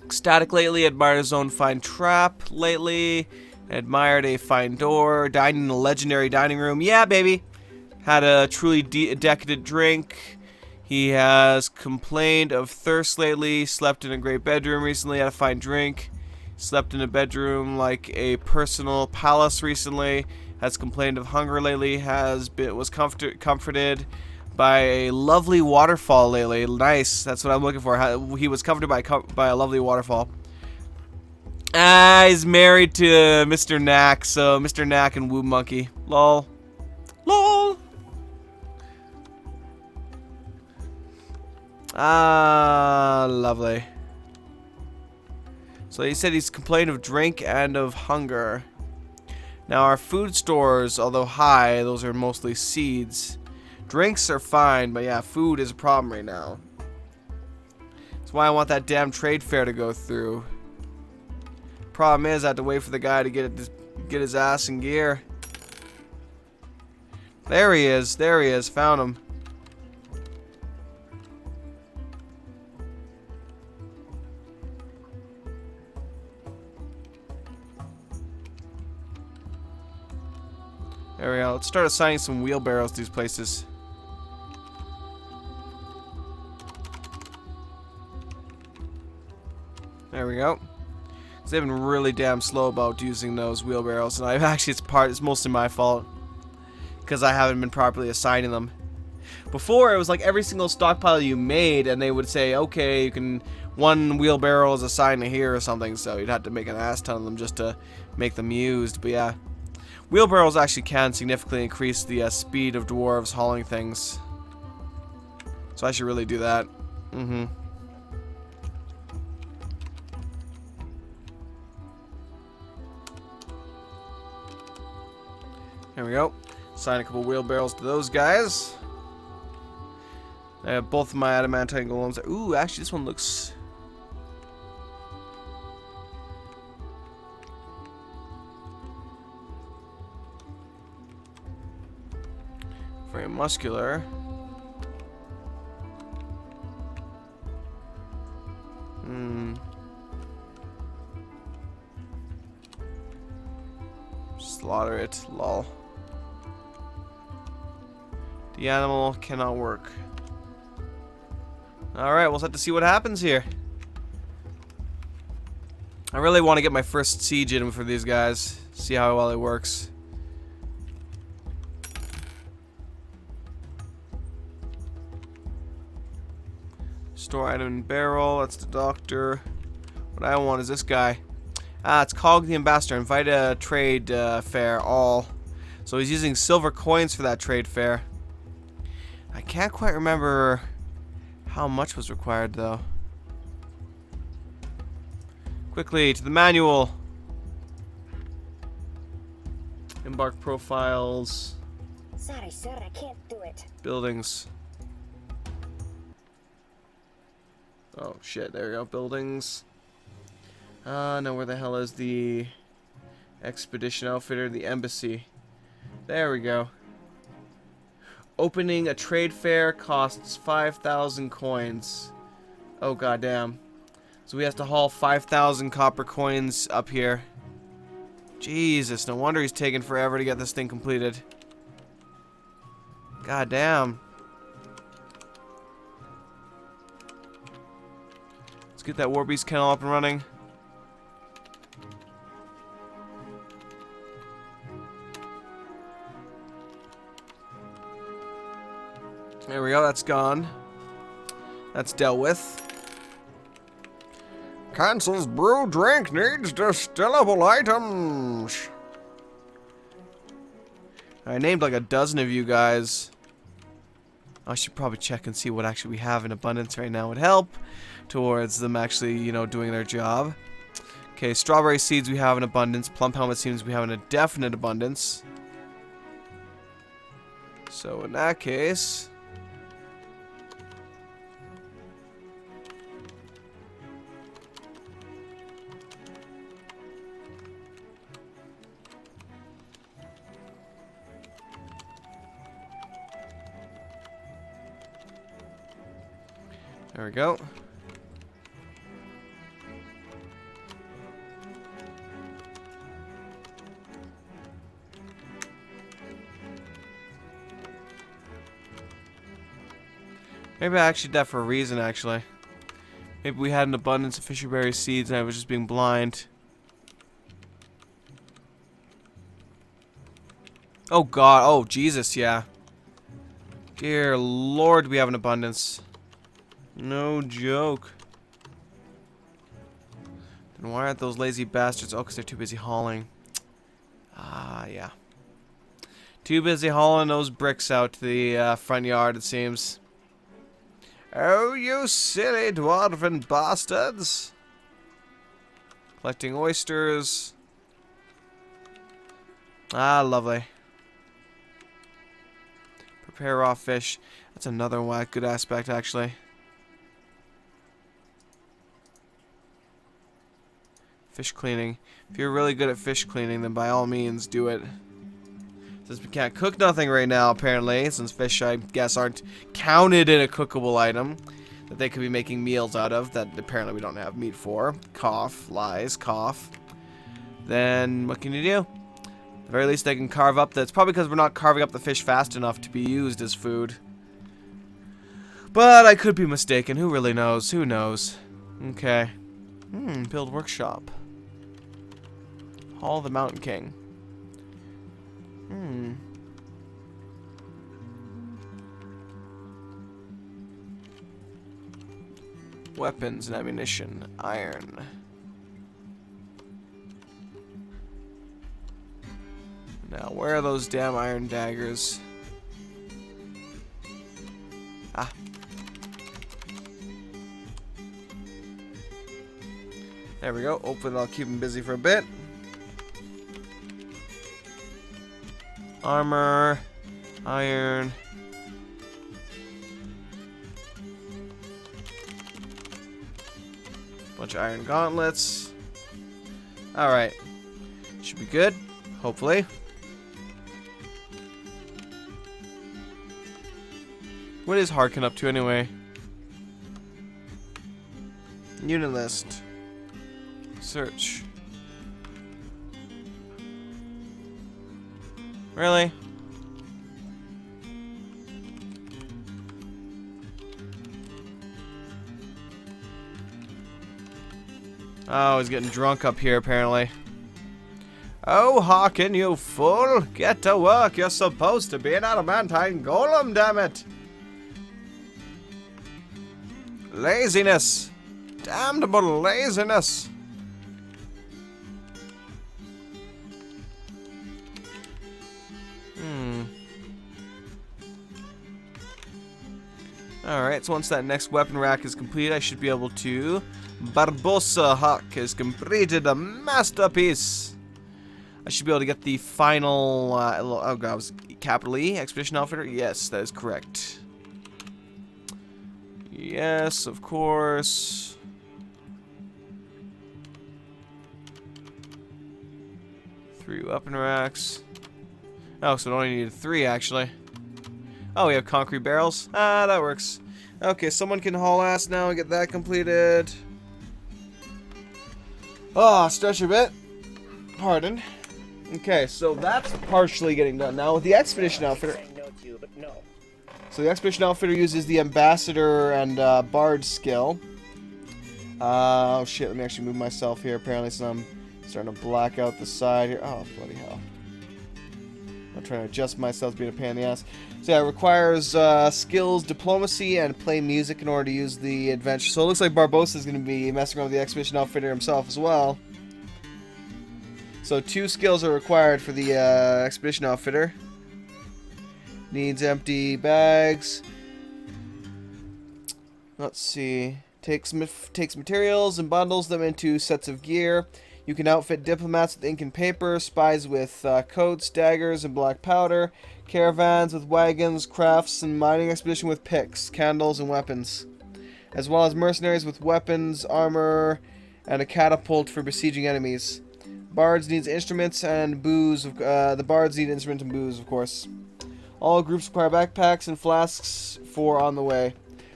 Ecstatic lately, admired his own fine trap lately, admired a fine door, dined in a legendary dining room. Yeah, baby. Had a truly decadent drink. He has complained of thirst lately, slept in a great bedroom recently, had a fine drink, slept in a bedroom like a personal palace recently, has complained of hunger lately, was comforted by a lovely waterfall lately. Nice, that's what I'm looking for. He was comforted by a lovely waterfall. He's married to Mr. Knack, so Mr. Knack and Woo Monkey. Lol. Lol. Ah, lovely. So he said he's complained of drink and of hunger. Now our food stores, although high, those are mostly seeds. Drinks are fine, but yeah, food is a problem right now. That's why I want that damn trade fair to go through. Problem is, I have to wait for the guy to get his ass in gear. There he is. There he is. Found him. There we go. Let's start assigning some wheelbarrows to these places. There we go. So they've been really damn slow about using those wheelbarrows, and it's mostly my fault because I haven't been properly assigning them. Before, it was like every single stockpile you made, and they would say, okay, you can, one wheelbarrow is assigned to here or something, so you'd have to make an ass ton of them just to make them used. But yeah, wheelbarrows actually can significantly increase the speed of dwarves hauling things. So I should really do that. There we go. Assign a couple wheelbarrows to those guys. I have both of my adamantine golems. Ooh, actually this one looks... very muscular. Slaughter it. Lol. The animal cannot work. Alright, we'll have to see what happens here. I really want to get my first siege in for these guys. See how well it works. Store item in barrel. That's the doctor. What I want is this guy. Ah, it's Cog the Ambassador. Invite a trade fair. All. So he's using silver coins for that trade fair. I can't quite remember how much was required though. Quickly to the manual. Embark profiles. Sorry, sir, I can't do it. Buildings. Oh shit, there we go. Buildings. No, where the hell is the expedition outfitter? The embassy. There we go. Opening a trade fair costs 5,000 coins. Oh goddamn. So we have to haul 5,000 copper coins up here. Jesus, no wonder he's taking forever to get this thing completed. God damn. Let's get that Warbeast kennel up and running. There we go, that's gone. That's dealt with. Cancels brew drink, needs distillable items. I named like a dozen of you guys. I should probably check and see what actually we have in abundance right now. Would help towards them actually, you know, doing their job. Okay, strawberry seeds we have in abundance. Plum helmet seems we have in a definite abundance. So in that case, there we go. Maybe I actually did that for a reason, actually. Maybe we had an abundance of fisherberry seeds and I was just being blind. Oh god, oh Jesus, yeah. Dear Lord, we have an abundance. No joke. Then why aren't those lazy bastards? Oh, because they're too busy hauling. Ah, yeah. Too busy hauling those bricks out to the front yard, it seems. Oh, you silly dwarven bastards. Collecting oysters. Ah, lovely. Prepare raw fish. That's another good aspect, actually. Fish cleaning. If you're really good at fish cleaning, then by all means, do it. Since we can't cook nothing right now, apparently, since fish, I guess, aren't counted in a cookable item that they could be making meals out of, that apparently we don't have meat for. Cough. Lies. Cough. Then, what can you do? At the very least, they can carve up the... It's probably because we're not carving up the fish fast enough to be used as food. But I could be mistaken. Who really knows? Who knows? Okay. Build workshop. Hall of the Mountain King. Weapons and ammunition. Iron. Now, where are those damn iron daggers? Ah. There we go. Hopefully I'll keep him busy for a bit. Armor. Iron. Bunch of iron gauntlets. Alright. Should be good. Hopefully. What is Harkin up to anyway? Unit list. Search. Really? Oh, he's getting drunk up here, apparently. Oh, Hawken, you fool! Get to work! You're supposed to be an adamantine golem, damn it! Laziness! Damnable laziness! Alright, so once that next weapon rack is complete, I should be able to... Barbosa Hawk has completed a masterpiece! I should be able to get the final... oh god, was capital E? Expedition Outfitter? Yes, that is correct. Yes, of course. Three weapon racks. Oh, so it only needed 3, actually. Oh, we have concrete barrels. Ah, that works. Okay, someone can haul ass now and get that completed. Oh, stretch a bit. Pardon. Okay, so that's partially getting done. Now with the Expedition Outfitter... So the Expedition Outfitter uses the Ambassador and Bard skill. Oh shit, let me actually move myself here apparently, so I'm starting to black out the side here. Oh, bloody hell. I'm trying to adjust myself to being a pain in the ass. So yeah, it requires skills, diplomacy, and play music in order to use the adventure. So it looks like Barbosa is going to be messing around with the Expedition Outfitter himself as well. So 2 skills are required for the Expedition Outfitter. Needs empty bags. Let's see. Takes materials and bundles them into sets of gear. You can outfit diplomats with ink and paper, spies with coats, daggers, and black powder, caravans with wagons, crafts, and mining expedition with picks, candles, and weapons, as well as mercenaries with weapons, armor, and a catapult for besieging enemies. Bards needs instruments and booze. The bards need instruments and booze, of course. All groups require backpacks and flasks for on the way.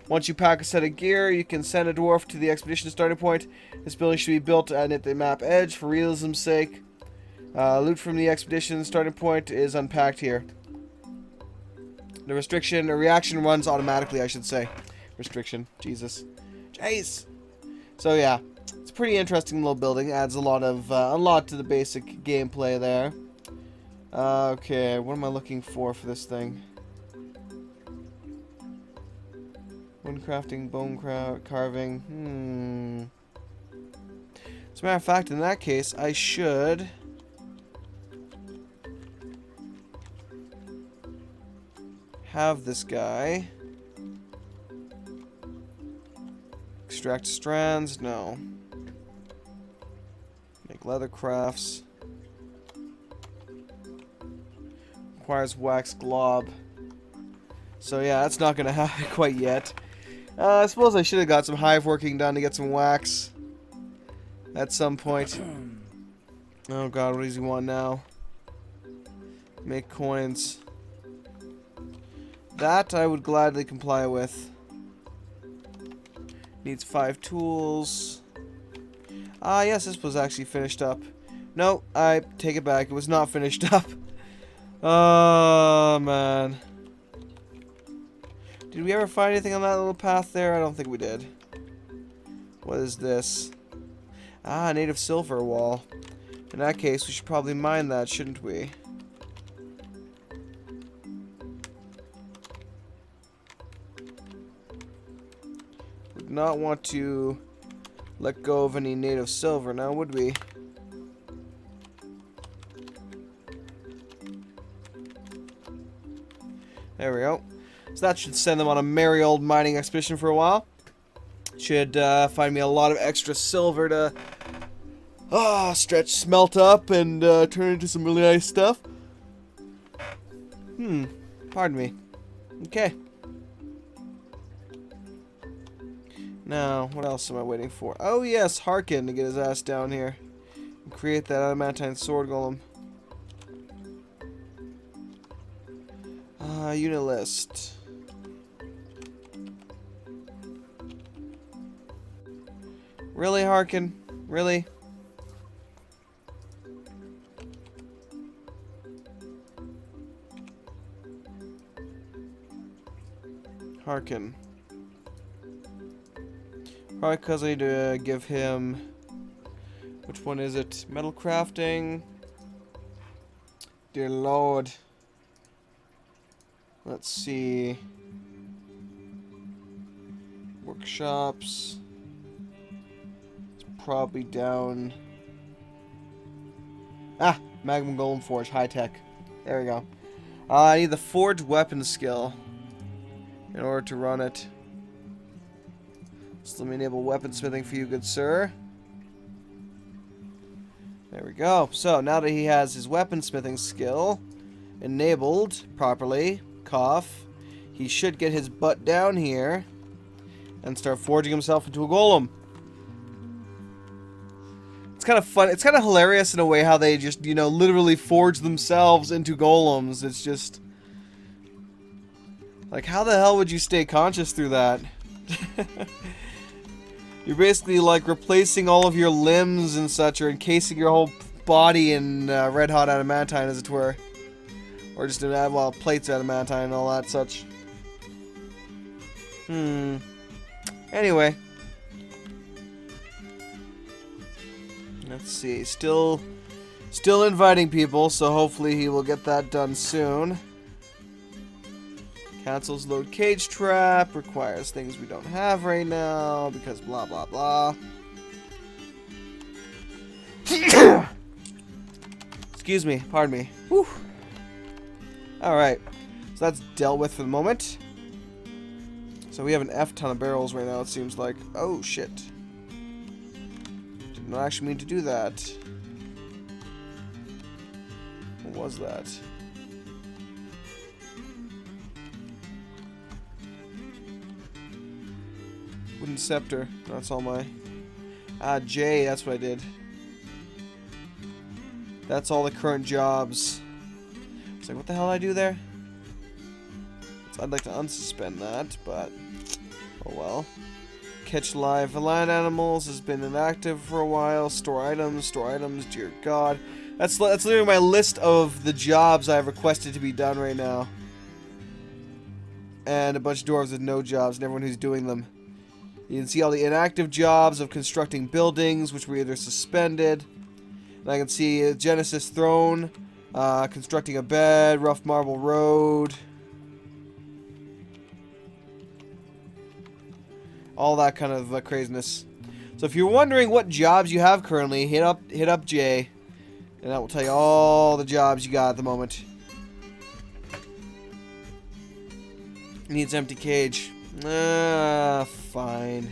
Once you pack a set of gear, you can send a dwarf to the expedition starting point. This building should be built at the map edge for realism's sake. Loot from the expedition starting point is unpacked here. The reaction runs automatically, I should say. Restriction, Jesus. Jeez. So yeah, it's a pretty interesting little building. Adds a lot to the basic gameplay there. Okay, what am I looking for this thing? Wood crafting, bone carving. As a matter of fact, in that case, I should have this guy extract strands. No. Make leather crafts. Requires wax glob. So yeah, that's not gonna happen quite yet. I suppose I should have got some hive working done to get some wax at some point. Oh god, what does he want now? Make coins. That I would gladly comply with. Needs 5 tools. Ah, yes, this was actually finished up. No, I take it back. It was not finished up. Oh, man. Did we ever find anything on that little path there? I don't think we did. What is this? Ah, native silver wall. In that case, we should probably mine that, shouldn't we? Would not want to let go of any native silver now, would we? There we go. So that should send them on a merry old mining expedition for a while. Should find me a lot of extra silver to smelt up and turn into some really nice stuff. Pardon me. Okay. Now, what else am I waiting for? Oh yes, Harkin to get his ass down here and create that adamantine sword golem. Unit list. Really, Harkin? Really? Hearken. Probably because I need to give him... Which one is it? Metal crafting. Dear Lord. Let's see. Workshops. It's probably down. Ah! Magnum Golem Forge. High tech. There we go. I need the forged weapon skill in order to run it. So let me enable weaponsmithing for you, good sir. There we go. So now that he has his weaponsmithing skill enabled properly, cough, he should get his butt down here and start forging himself into a golem. It's kind of fun. It's kind of hilarious in a way how they just, you know, literally forge themselves into golems. It's just like, how the hell would you stay conscious through that? You're basically like replacing all of your limbs and such, or encasing your whole body in red hot adamantine, as it were, or just in well, plates of adamantine and all that such. Anyway, let's see. Still inviting people, so hopefully he will get that done soon. Cancels load cage trap, requires things we don't have right now, because blah blah blah. Excuse me, pardon me. Whew. Alright, so that's dealt with for the moment. So we have an F ton of barrels right now, it seems like. Oh shit. Did not actually mean to do that. What was that? Wooden scepter. That's all my... J, that's what I did. That's all the current jobs. It's like, what the hell did I do there? So I'd like to unsuspend that, but... Oh well. Catch live land animals has been inactive for a while. Store items, dear God. That's literally my list of the jobs I've requested to be done right now. And a bunch of dwarves with no jobs, and everyone who's doing them. You can see all the inactive jobs of constructing buildings, which were either suspended. And I can see Genesis Throne, constructing a bed, rough marble road. All that kind of craziness. So if you're wondering what jobs you have currently, hit up Jay, and that will tell you all the jobs you got at the moment. Needs empty cage. Fine.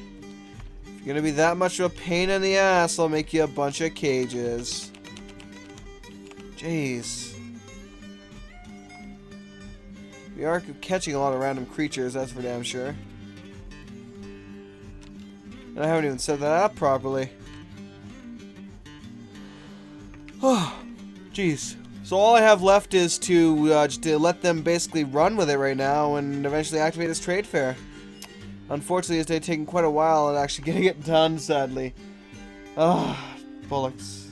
If you're gonna be that much of a pain in the ass, I'll make you a bunch of cages. Jeez. We are catching a lot of random creatures, that's for damn sure. And I haven't even set that up properly. Oh, jeez. So all I have left is to just to let them basically run with it right now and eventually activate this trade fair. Unfortunately, it's taking quite a while and actually getting it done, sadly. Ah, bollocks.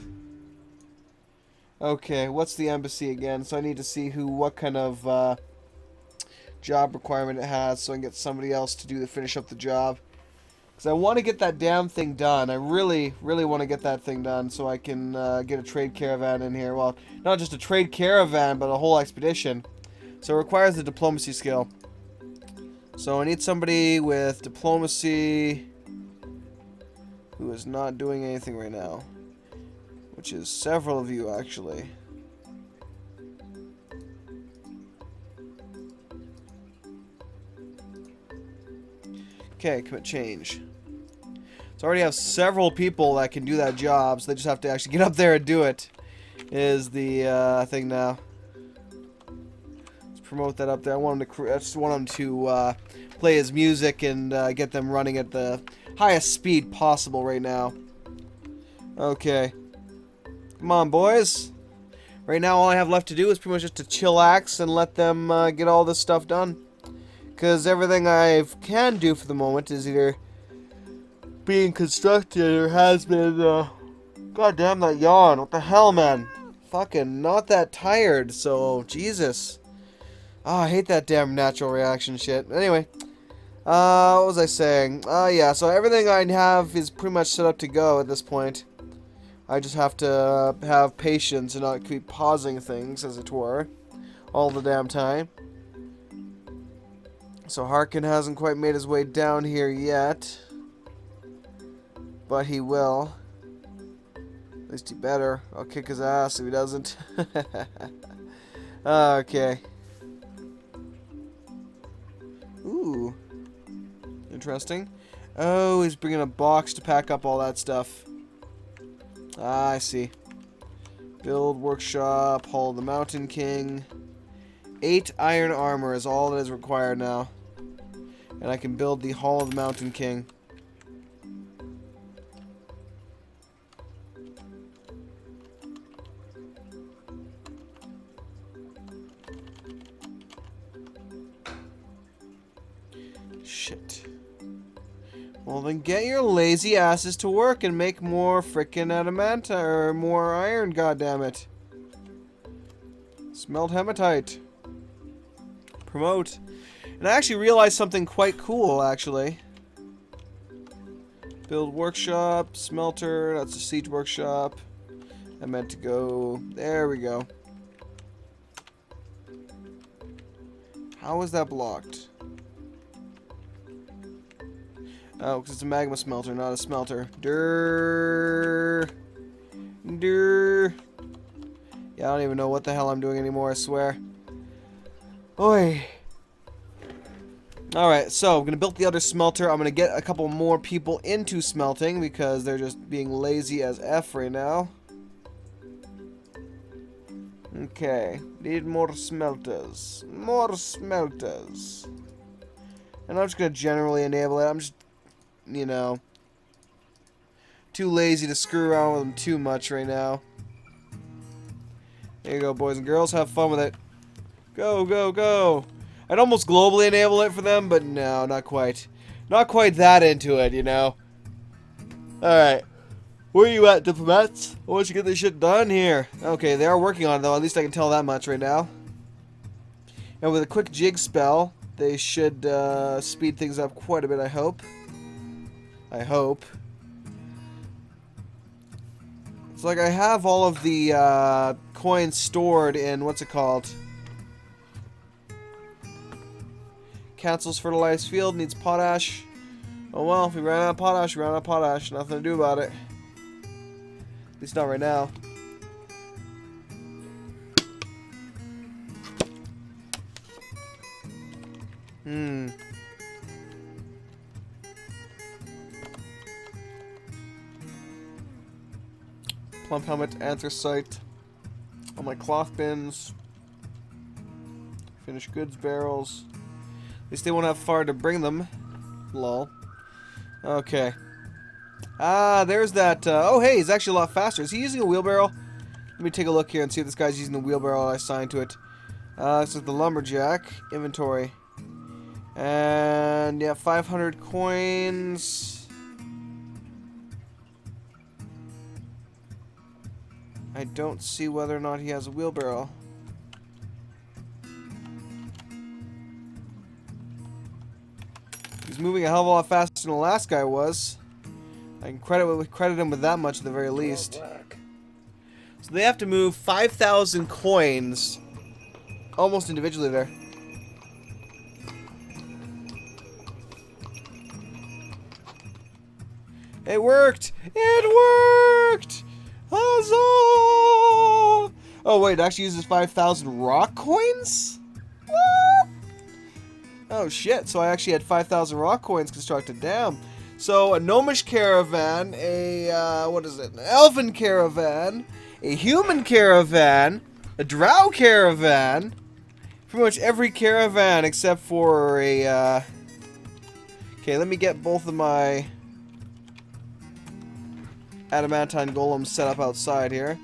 Okay, what's the embassy again? So I need to see what kind of job requirement it has so I can get somebody else to finish up the job. Because I want to get that damn thing done. I really, really want to get that thing done so I can get a trade caravan in here. Well, not just a trade caravan, but a whole expedition. So it requires the diplomacy skill. So I need somebody with diplomacy who is not doing anything right now. Which is several of you, actually. Okay, commit change. So I already have several people that can do that job, so they just have to actually get up there and do it. Is the thing now. Let's promote that up there. I just want them to play his music and get them running at the highest speed possible right now. Okay. Come on, boys. Right now, all I have left to do is pretty much just to chillax and let them get all this stuff done. Because everything I can do for the moment is either being constructed or has been... God damn that yawn. What the hell, man? Fucking not that tired, so... Jesus. Ah, I hate that damn natural reaction shit. Anyway. What was I saying? Yeah, so everything I have is pretty much set up to go at this point. I just have to have patience and not keep pausing things, as it were, all the damn time. So Harkin hasn't quite made his way down here yet, but he will. At least he better. I'll kick his ass if he doesn't. Okay. Ooh. Interesting. Oh, he's bringing a box to pack up all that stuff. Ah, I see. Build workshop, Hall of the Mountain King. 8 iron armor is all that is required now. And I can build the Hall of the Mountain King. Shit. Well, then get your lazy asses to work and make more frickin' adamantine, or more iron, goddammit. Smelt hematite. Promote. And I actually realized something quite cool, actually. Build workshop, smelter, that's a siege workshop. I meant to go, there we go. How is that blocked? Oh, because it's a magma smelter, not a smelter. Durr. Durr. Yeah, I don't even know what the hell I'm doing anymore, I swear. Oi. Alright, so I'm going to build the other smelter. I'm going to get a couple more people into smelting because they're just being lazy as F right now. Okay, need more smelters. More smelters. And I'm just going to generally enable it. I'm just, you know, too lazy to screw around with them too much right now. There you go, boys and girls. Have fun with it. Go, go, go. I'd almost globally enable it for them, but no, not quite. Not quite that into it, you know. Alright. Where are you at, diplomats? I want you to get this shit done here. Okay, they are working on it, though. At least I can tell that much right now. And with a quick jig spell, they should speed things up quite a bit, I hope. I hope. It's like I have all of the coins stored in, what's it called? Cancels fertilized field, needs potash. Oh well, if we ran out of potash, we ran out of potash. Nothing to do about it. At least not right now. Plump helmet, anthracite. All my cloth bins. Finished goods barrels. At least they won't have far to bring them. Lol. Okay. Ah, there's that. Oh, hey, he's actually a lot faster. Is he using a wheelbarrow? Let me take a look here and see if this guy's using the wheelbarrow I assigned to it. This is the lumberjack. Inventory. And, yeah, 500 coins. I don't see whether or not he has a wheelbarrow. He's moving a hell of a lot faster than the last guy was. I can credit him with that much at the very least. So they have to move 5,000 coins almost individually there. It worked! It worked! Huzzah! Oh wait, it actually uses 5,000 rock coins? What? Oh shit, so I actually had 5,000 rock coins constructed, damn. So a gnomish caravan, a, what is it, an elven caravan, a human caravan, a drow caravan, pretty much every caravan except for a, okay, let me get both of my adamantine golems set up outside here,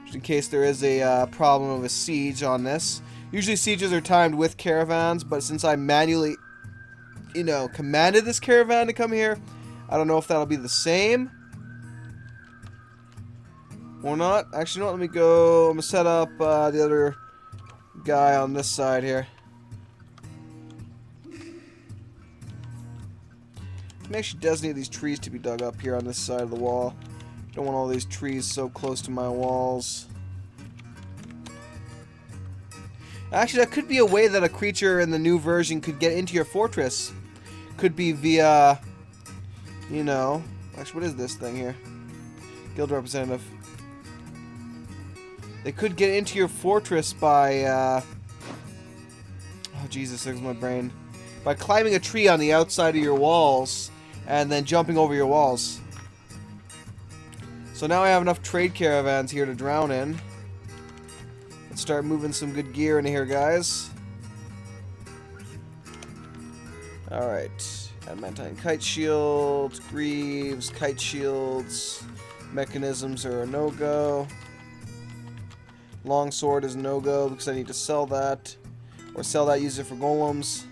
just in case there is a problem of a siege on this. Usually sieges are timed with caravans, but since I manually, you know, commanded this caravan to come here, I don't know if that'll be the same or not. Actually, no, let me go. I'm gonna set up the other guy on this side here. Let me actually designate these trees to be dug up here on this side of the wall. Don't want all these trees so close to my walls. Actually, that could be a way that a creature in the new version could get into your fortress. Could be via, you know... Actually, what is this thing here? Guild representative. They could get into your fortress by, oh, Jesus, there's my brain. By climbing a tree on the outside of your walls and then jumping over your walls. So now I have enough trade caravans here to drown in. Let's start moving some good gear into here, guys. Alright. Adamantine kite shields, greaves, kite shields. Mechanisms are a no-go. Longsword is no-go because I need to sell that. Or sell that, use it for golems.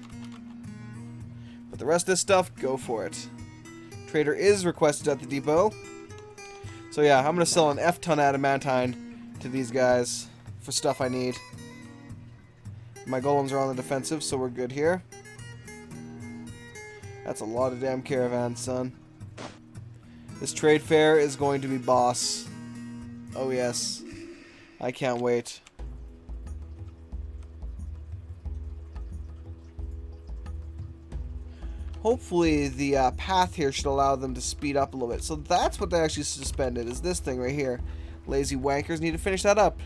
But the rest of this stuff, go for it. Trader is requested at the depot. So yeah, I'm going to sell an F-ton adamantine to these guys for stuff I need. My golems are on the defensive, so we're good here. That's a lot of damn caravans, son. This trade fair is going to be boss. Oh yes. I can't wait. Hopefully the path here should allow them to speed up a little bit. So that's what they actually suspended, is this thing right here. Lazy wankers need to finish that up.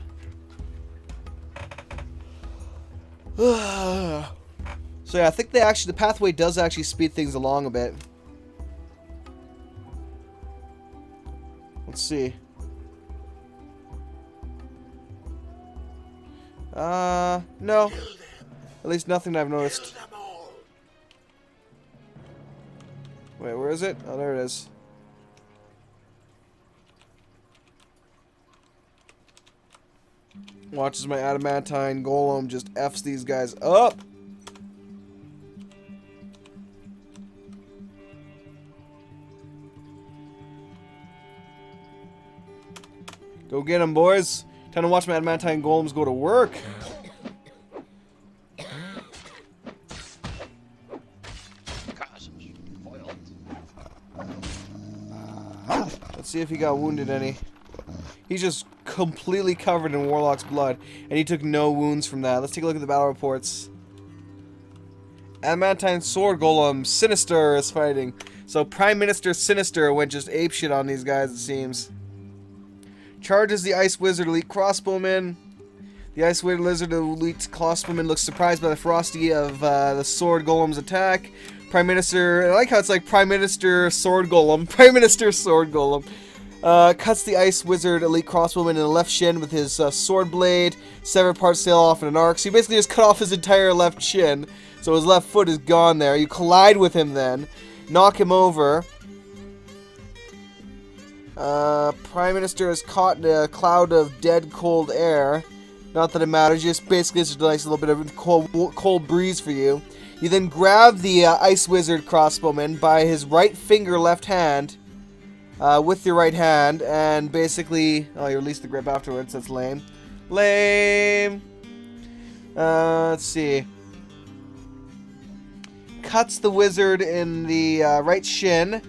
So yeah, I think the pathway does actually speed things along a bit. Let's see. No. At least nothing I've noticed. Wait, where is it? Oh, there it is. Watch as my adamantine golem just F's these guys up. Go get them, boys. Time to watch my adamantine golems go to work. Let's see if he got wounded any. He's just completely covered in Warlock's blood, and he took no wounds from that. Let's take a look at the battle reports. Adamantine sword golem Sinister is fighting. So Prime Minister Sinister went just apeshit on these guys, it seems. Charges the Ice Wizard Elite Crossbowman. The Ice Wizard Elite Crossbowman looks surprised by the ferocity of the Sword Golem's attack. Prime Minister, I like how it's like Prime Minister Sword Golem. Prime Minister Sword Golem. Cuts the Ice Wizard Elite Crossbowman in the left shin with his sword blade. Severed parts sail off in an arc. So you basically just cut off his entire left shin. So his left foot is gone there. You collide with him then. Knock him over. Prime Minister is caught in a cloud of dead cold air. Not that it matters, just basically it's just a nice little bit of cold breeze for you. You then grab the Ice Wizard Crossbowman by his right finger, left hand, with your right hand, and basically... Oh, you release the grip afterwards, that's lame. Lame! Let's see. Cuts the wizard in the right shin.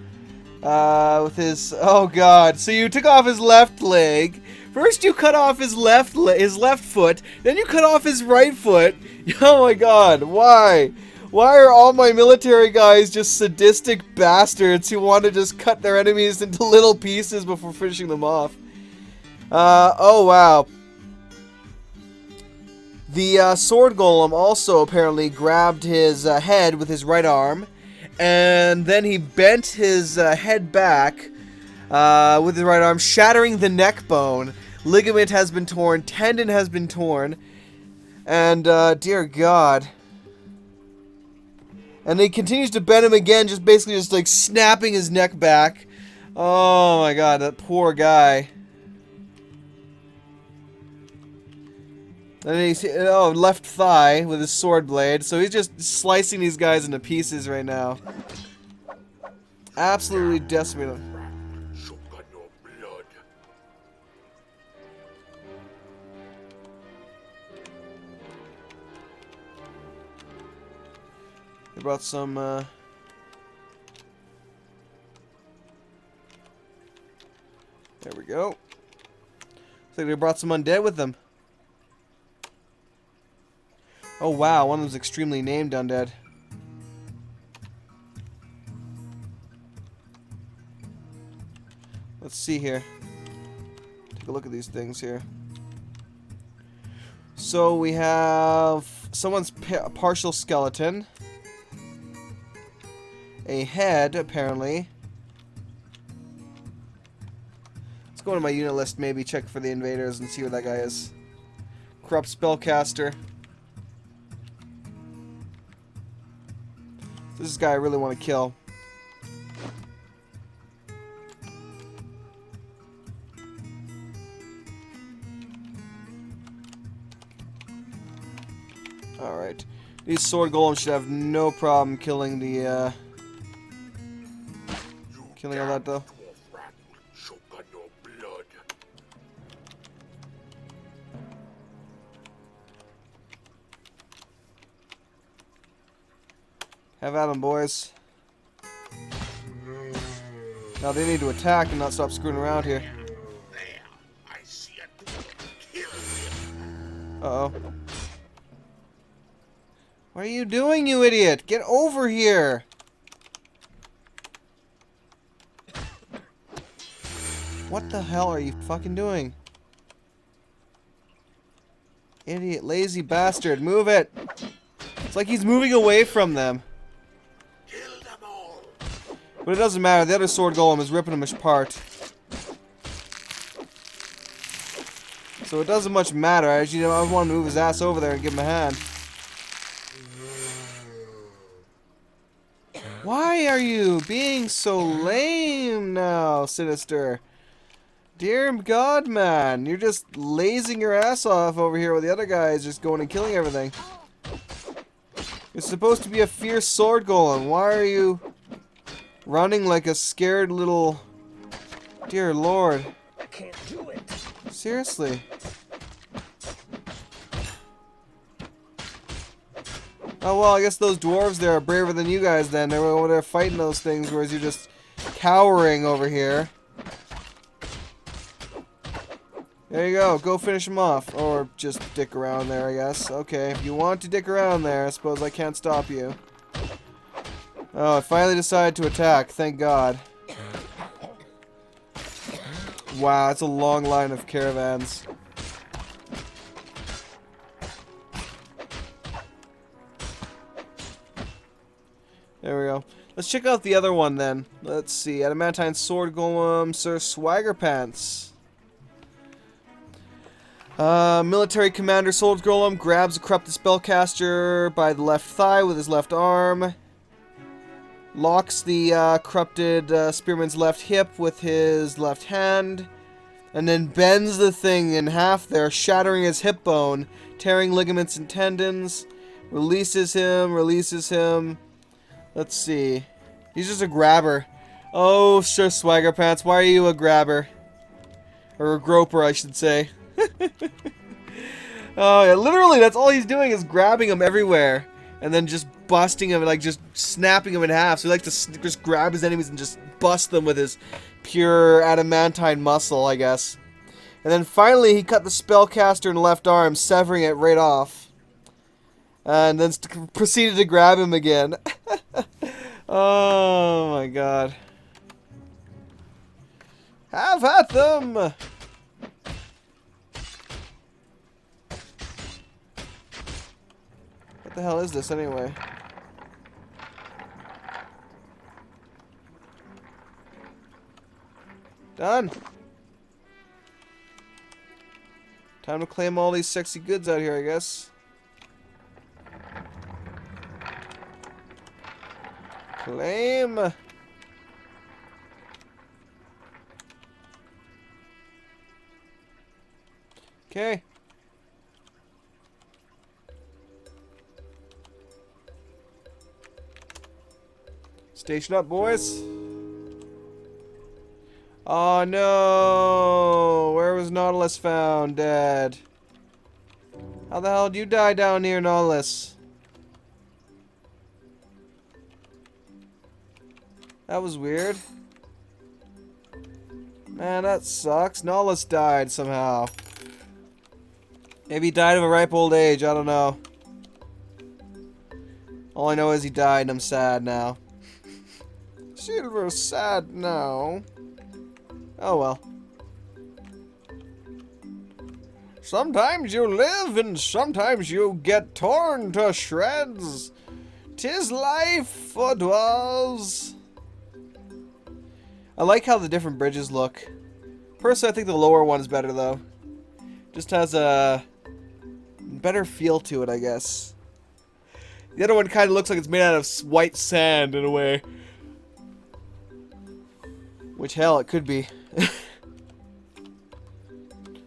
With his... Oh, God. So you took off his left leg. First you cut off his left foot. Then you cut off his right foot. Oh, my God. Why? Why are all my military guys just sadistic bastards who want to just cut their enemies into little pieces before finishing them off? Oh, wow. The sword golem also apparently grabbed his head with his right arm. And then he bent his head back with his right arm, shattering the neck bone. Ligament has been torn. Tendon has been torn. And, dear God. And he continues to bend him again, just basically just like snapping his neck back. Oh my God, that poor guy. And then he's, oh, left thigh with his sword blade. So he's just slicing these guys into pieces right now. Absolutely decimating. They brought some, There we go. Looks like they brought some undead with them. Oh wow, one of them's extremely named undead. Let's see here. Take a look at these things here. So we have someone's partial skeleton. A head, apparently. Let's go to my unit list, maybe check for the invaders and see where that guy is. Corrupt spellcaster. This is a guy I really want to kill. Alright. These sword golems should have no problem killing the, killing all that, though. Have at 'em, boys. Now they need to attack and not stop screwing around here. Uh-oh. What are you doing, you idiot? Get over here! What the hell are you fucking doing? Idiot, lazy bastard, move it! It's like he's moving away from them. But it doesn't matter, the other sword golem is ripping him apart. So it doesn't much matter, I want to move his ass over there and give him a hand. Why are you being so lame now, Sinister? Dear God, man, you're just lazing your ass off over here with the other guys just going and killing everything. You're supposed to be a fierce sword golem. Why are you running like a scared little... Dear Lord. I can't do it. Seriously. Oh well, I guess those dwarves there are braver than you guys then. They were over there fighting those things, whereas you're just cowering over here. There you go. Go finish them off. Or just dick around there, I guess. Okay, if you want to dick around there, I suppose I can't stop you. Oh, I finally decided to attack. Thank God. Wow, that's a long line of caravans. There we go. Let's check out the other one then. Let's see. Adamantine sword golem, Sir Swaggerpants. Military commander sword golem grabs a corrupted spellcaster by the left thigh with his left arm. Locks the corrupted spearman's left hip with his left hand. And then bends the thing in half there, shattering his hip bone, tearing ligaments and tendons. Releases him. Let's see. He's just a grabber. Oh, Sir Swaggerpants, why are you a grabber? Or a groper, I should say. Oh, yeah, literally, that's all he's doing is grabbing him everywhere. And then just busting him, like just snapping him in half. So he likes to just grab his enemies and just bust them with his pure adamantine muscle, I guess. And then finally, he cut the spellcaster in the left arm, severing it right off. And then proceeded to grab him again. Oh my God. Have at them! What the hell is this anyway? Done. Time to claim all these sexy goods out here, I guess. Claim. Okay. Station up, boys. Oh no! Where was Nautilus found? Dead. How the hell did you die down here, Nautilus? That was weird. Man, that sucks. Nollis died somehow. Maybe he died of a ripe old age. I don't know. All I know is he died and I'm sad now. Silver's sad now. Oh well. Sometimes you live and sometimes you get torn to shreds. 'Tis life for dwarves. I like how the different bridges look. Personally, I think the lower one is better though. Just has a better feel to it, I guess. The other one kind of looks like it's made out of white sand in a way. Which, hell, it could be.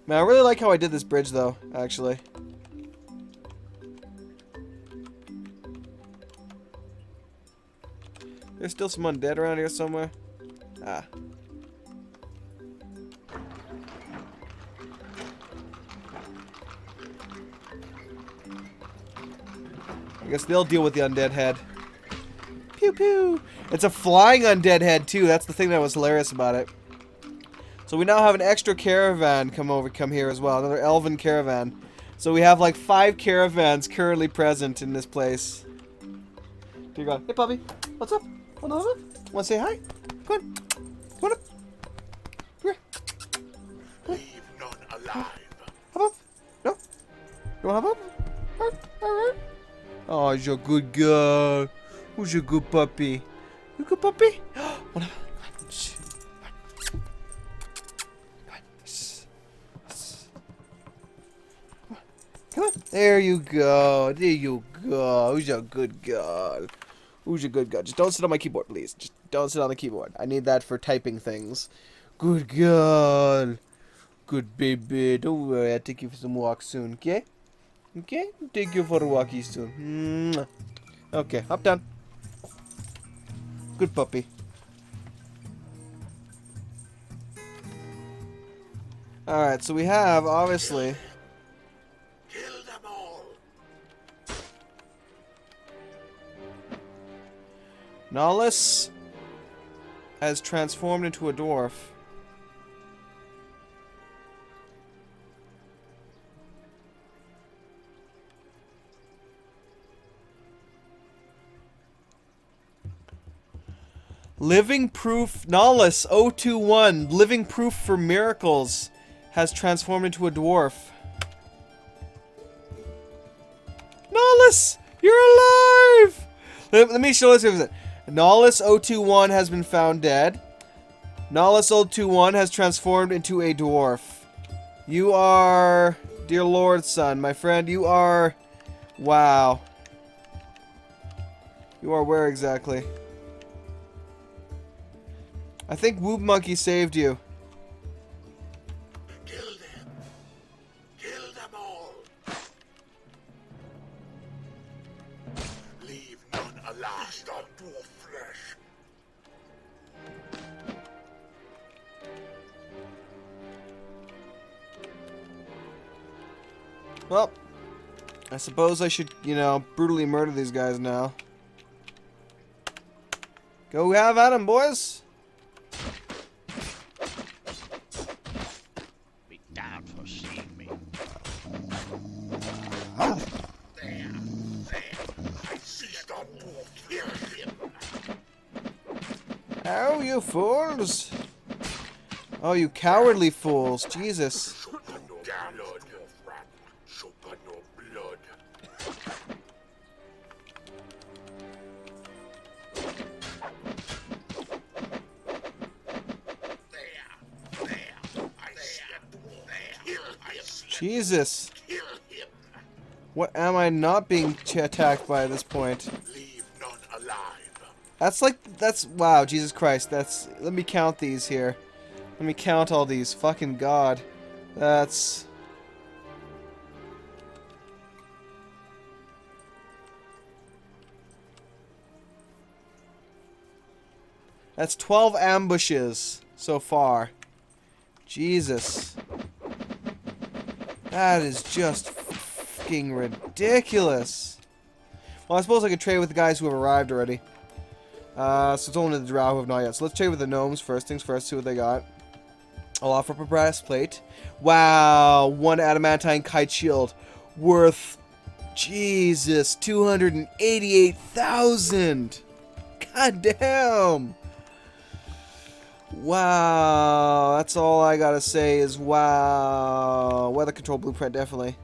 Man, I really like how I did this bridge, though, actually. There's still some undead around here somewhere. Ah. I guess they'll deal with the undead head. Pew pew! It's a flying undead head too. That's the thing that was hilarious about it. So we now have an extra caravan come here as well. Another elven caravan. So we have like 5 caravans currently present in this place. Dear God. Hey puppy. What's up? What's up? Wanna say hi? Come on. Come on up. Come here. Leave none alive. Hop up. No? You wanna hop up? Oh, he's a good guy. Who's your good puppy? You good puppy? Wanna... Come on. There you go. There you go. Who's a good girl? Who's a good girl? Just don't sit on my keyboard, please. Just don't sit on the keyboard. I need that for typing things. Good girl. Good baby. Don't worry. I'll take you for some walks soon, okay? Okay? I'll take you for a walkie soon. Mwah. Okay, hop down. Good puppy. Alright, so we have, obviously... Kill them all. Nollis has transformed into a dwarf. Living proof, Nollis 021, living proof for miracles, has transformed into a dwarf. Nollis, you're alive! Let me show this. Nollis 021 has been found dead. Nollis 021 has transformed into a dwarf. You are, dear Lord, son, my friend, you are, wow. You are where exactly? I think Woob Monkey saved you. Kill them. Kill them all. Leave none alive. Feast on dwarf flesh. Well, I suppose I should, you know, brutally murder these guys now. Go have at 'em, boys. Be damned for seeing me. There. I feast on dwarf. Kill him. Oh, you fools. Oh, you cowardly fools. Jesus. Choke on your blood. Choke on your blood. Jesus. Kill him. What am I not being attacked by at this point? Leave none alive. That's, wow, Jesus Christ. Let me count these here. Let me count all these. Fucking God. That's 12 ambushes so far. Jesus. That is just fucking ridiculous. Well, I suppose I could trade with the guys who have arrived already. So it's only the drow who have not yet. So let's trade with the gnomes first. Things first, see what they got. I'll offer up a breastplate. Wow, 1 adamantine kite shield worth, Jesus, 288,000. God damn. Wow, that's all I gotta say is wow. Weather control blueprint, definitely.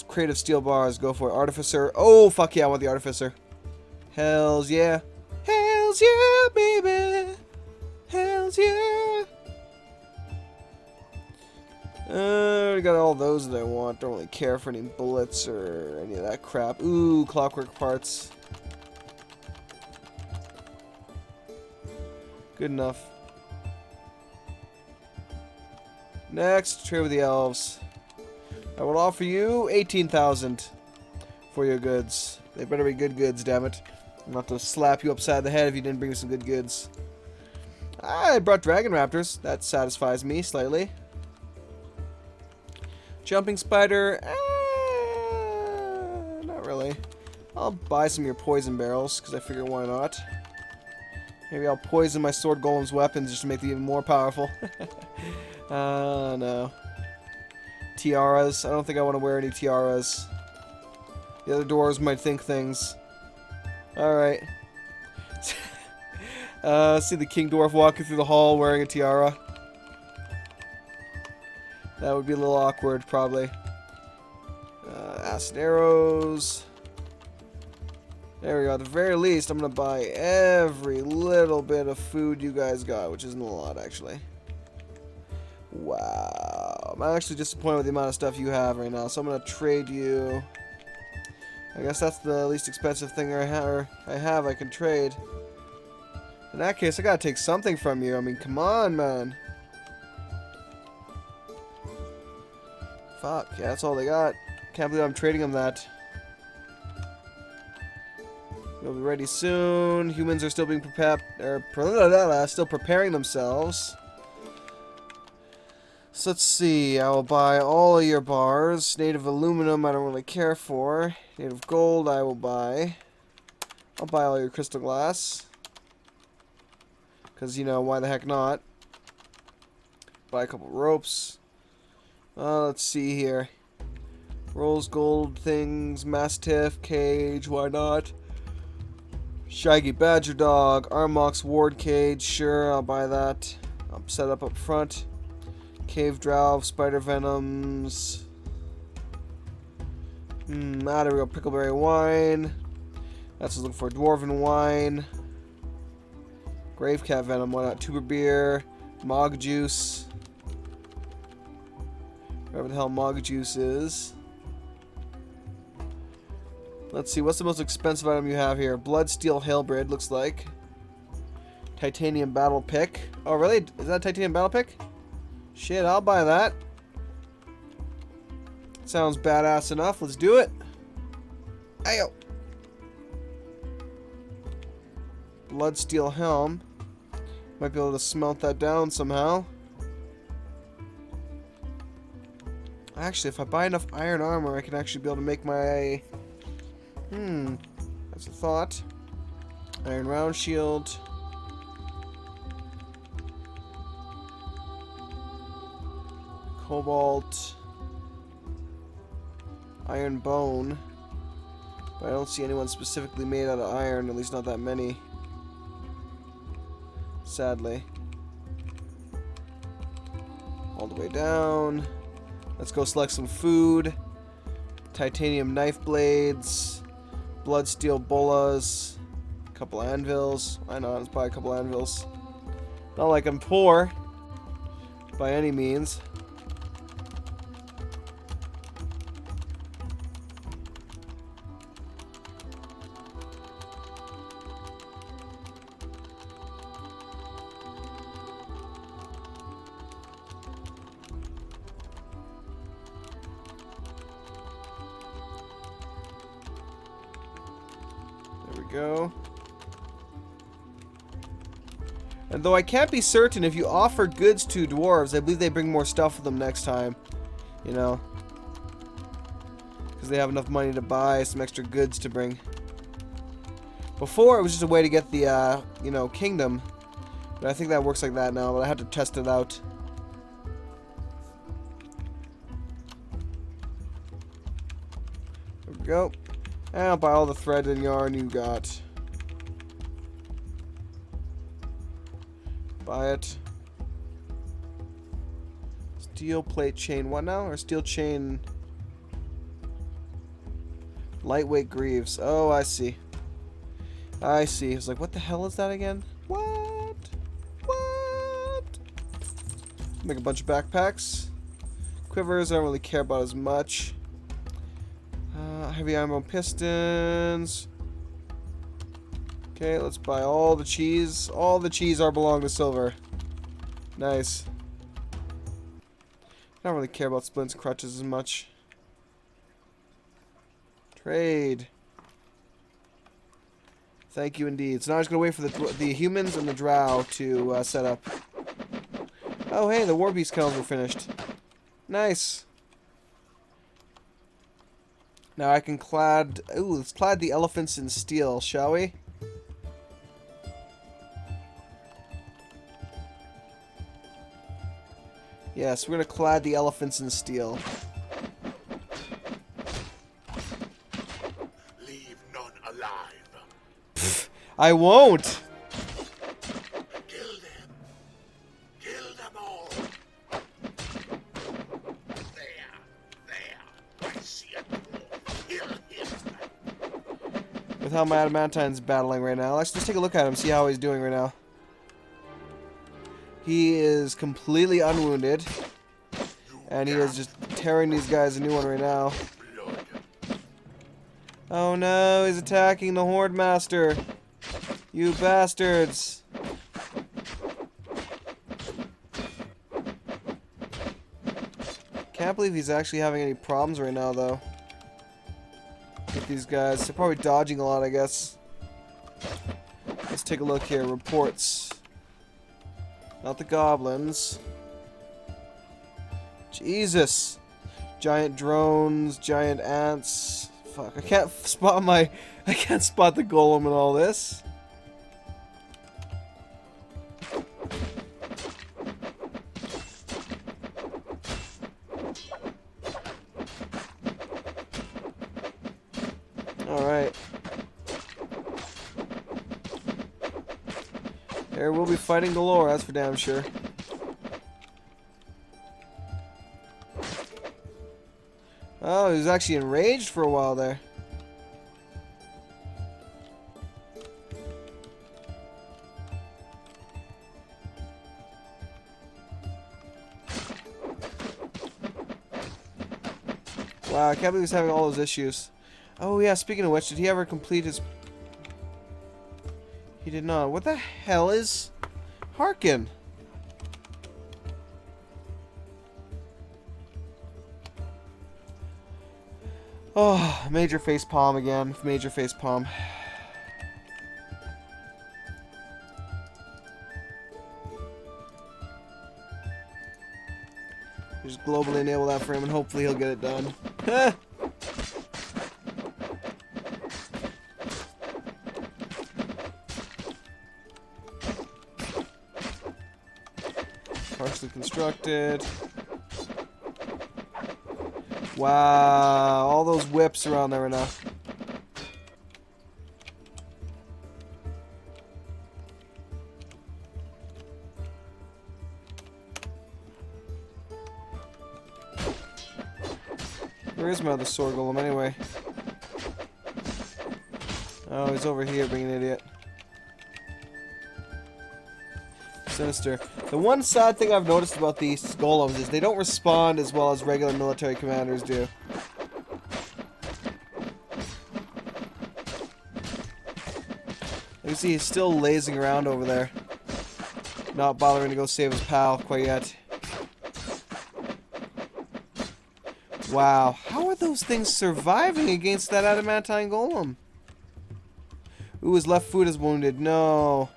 Creative steel bars, go for it. Artificer. Oh, fuck yeah, I want the artificer. Hells yeah. Hells yeah, baby. Hells yeah. I got all those that I want. Don't really care for any bullets or any of that crap. Ooh, clockwork parts. Good enough. Next, trade with the elves. I will offer you 18,000 for your goods. They better be good goods, damn it. I'm about to slap you upside the head if you didn't bring me some good goods. I brought dragon raptors. That satisfies me slightly. Jumping spider. Not really. I'll buy some of your poison barrels because I figure why not. Maybe I'll poison my sword golem's weapons just to make them even more powerful. No. Tiaras. I don't think I want to wear any tiaras. The other dwarves might think things. Alright. See the king dwarf walking through the hall wearing a tiara. That would be a little awkward, probably. Acid arrows. There we go. At the very least, I'm going to buy every little bit of food you guys got, which isn't a lot, actually. Wow. I'm actually disappointed with the amount of stuff you have right now, so I'm going to trade you. I guess that's the least expensive thing I have I can trade. In that case, I got to take something from you. I mean, come on, man. Fuck. Yeah, that's all they got. Can't believe I'm trading them that. We'll be ready soon. Humans are still being still preparing themselves. So let's see. I will buy all of your bars. Native aluminum, I don't really care for. Native gold, I will buy. I'll buy all your crystal glass. Because, you know, why the heck not? Buy a couple ropes. Let's see here. Rose gold things, mastiff, cage, why not? Shaggy badger dog, Armox ward cage, sure, I'll buy that. I'll set up front. Cave drow, spider venoms. There we go, pickleberry wine. That's what I was looking for, dwarven wine. Grave cat venom, why not? Tuber beer, mog juice. Whatever the hell mog juice is. Let's see, what's the most expensive item you have here? Bloodsteel halberd, looks like. Titanium battle pick. Oh, really? Is that a titanium battle pick? Shit, I'll buy that. Sounds badass enough. Let's do it. Ayo. Bloodsteel helm. Might be able to smelt that down somehow. Actually, if I buy enough iron armor, I can actually be able to make my... that's a thought. Iron round shield. Cobalt. Iron bone. But I don't see anyone specifically made out of iron, at least not that many. Sadly. All the way down. Let's go select some food. Titanium knife blades. Bloodsteel bolas. A couple anvils. I know, let's buy a couple anvils. Not like I'm poor. By any means. Go. And though I can't be certain, if you offer goods to dwarves, I believe they bring more stuff with them next time. You know. Because they have enough money to buy some extra goods to bring. Before, it was just a way to get the, you know, kingdom. But I think that works like that now, but I have to test it out. There we go. And I'll buy all the thread and yarn you got. Buy it. Steel plate chain. What now? Or steel chain... Lightweight greaves. Oh, I see. I see. I was like, what the hell is that again? What? What? Make a bunch of backpacks. Quivers, I don't really care about as much. Heavy ammo pistons. Okay, let's buy all the cheese. All the cheese are belong to silver. Nice. I don't really care about splints and crutches as much. Trade. Thank you indeed. So now I'm just going to wait for the humans and the drow to set up. Oh, hey, the war beast kennels were finished. Nice. Now I can clad... Ooh, let's clad the elephants in steel, shall we? Yes, we're going to clad the elephants in steel. Leave none alive. Pfft, I won't! Kill them. Kill them all. There. I see a dwarf. Kill him. With how my adamantine's battling right now. Let's just take a look at him, see how he's doing right now. He is completely unwounded. And he is just tearing these guys a new one right now. Blood. Oh no, he's attacking the Horde Master. You bastards. Can't believe he's actually having any problems right now, though. With these guys. They're probably dodging a lot, I guess. Let's take a look here. Reports. Not the goblins. Jesus. Giant drones, giant ants. Fuck, I can't spot the golem in all this. Alright. There will be fighting galore, that's for damn sure. Oh, he was actually enraged for a while there. Wow, I can't believe he's having all those issues. Oh yeah, speaking of which, did he ever complete his... He did not. What the hell is... Harkin? Oh, major face palm again. Major face palm. Just globally enable that for him and hopefully he'll get it done. Partially constructed. Wow, all those whips around there right now. Where is my other sword golem anyway? Oh, he's over here being an idiot. Sinister. The one sad thing I've noticed about these golems is they don't respond as well as regular military commanders do. You see he's still lazing around over there. Not bothering to go save his pal quite yet. Wow, how are those things surviving against that adamantine golem? Ooh, his left foot is wounded. No.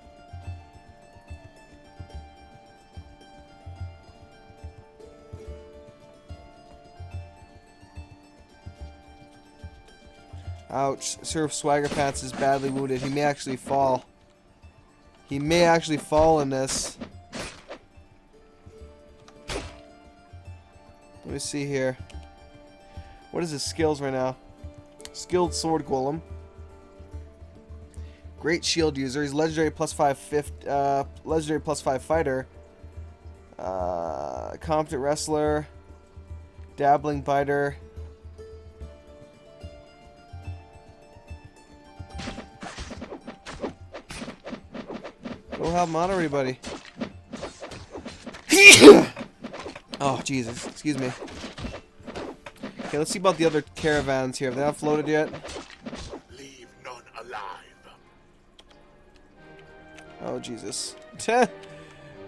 Ouch. Sir Swagger Pants is badly wounded. He may actually fall. He may actually fall in this. Let me see here. What is his skills right now? Skilled sword golem. Great shield user. He's legendary +5 legendary +5 fighter. Competent wrestler. Dabbling biter. Go help him out already, buddy. Oh, Jesus. Excuse me. Okay, let's see about the other caravans here. Have they not floated yet? Leave none alive. Oh, Jesus.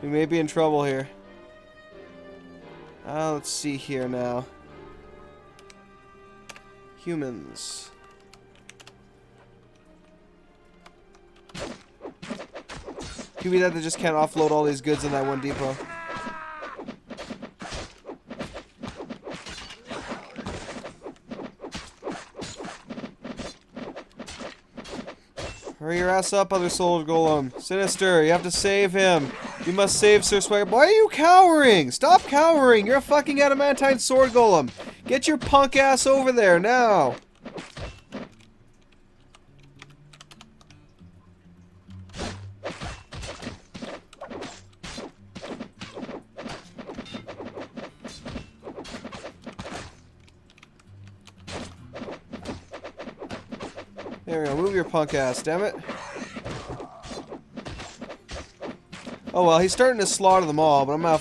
We may be in trouble here. Let's see here now. Humans. Could be that they just can't offload all these goods in that one depot. Hurry your ass up, other soul golem. Sinister, you have to save him. You must save Sir Swagger. Why are you cowering? Stop cowering. You're a fucking adamantine sword golem. Get your punk ass over there now. There we go. Move your punk ass, damn it. Oh well, he's starting to slaughter them all, but I'm gonna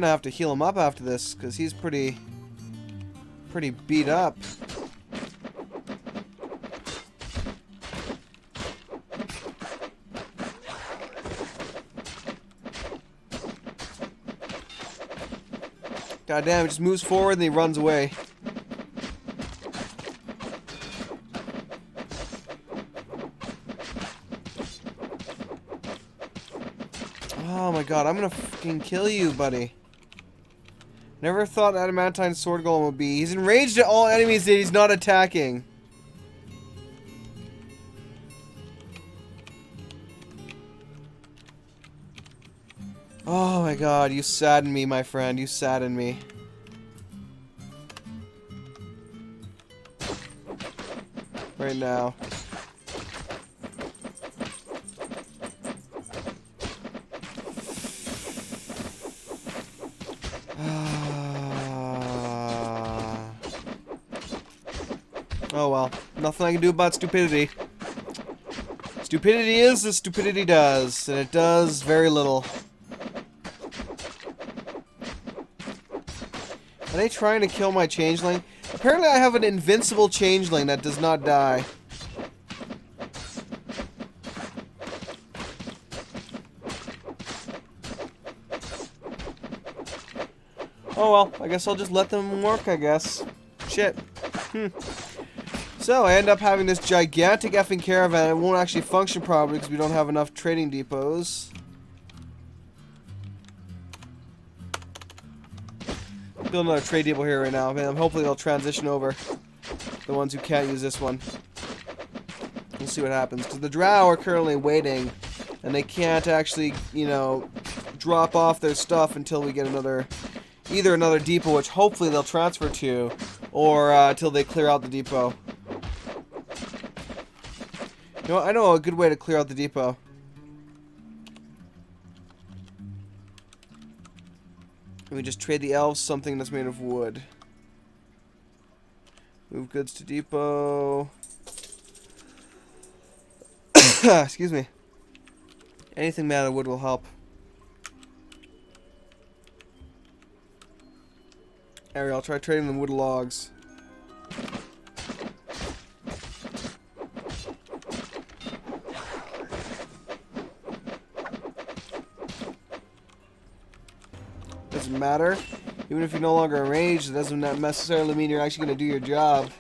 have to heal him up after this because he's pretty beat up. God damn, he just moves forward and he runs away. Oh my god, I'm gonna fucking kill you, buddy. Never thought adamantine sword golem would be. He's enraged at all enemies that he's not attacking. Oh my god, you sadden me, my friend. You sadden me. Right now. Oh well, nothing I can do about stupidity. Stupidity is as stupidity does, and it does very little. Are they trying to kill my changeling? Apparently I have an invincible changeling that does not die. Oh well, I guess I'll just let them work, I guess. Shit. So, I end up having this gigantic effing caravan. It won't actually function properly because we don't have enough trading depots. Build another trade depot here right now, man. Hopefully they'll transition over. The ones who can't use this one. We'll see what happens. Because the drow are currently waiting. And they can't actually, you know, drop off their stuff until we get either another depot, which hopefully they'll transfer to, or until they clear out the depot. You know, I know a good way to clear out the depot. We just trade the elves something that's made of wood. Move goods to depot. Excuse me. Anything made out of wood will help. Ariel, I'll try trading them wood logs. Doesn't matter. Even if you're no longer enraged, it doesn't necessarily mean you're actually going to do your job.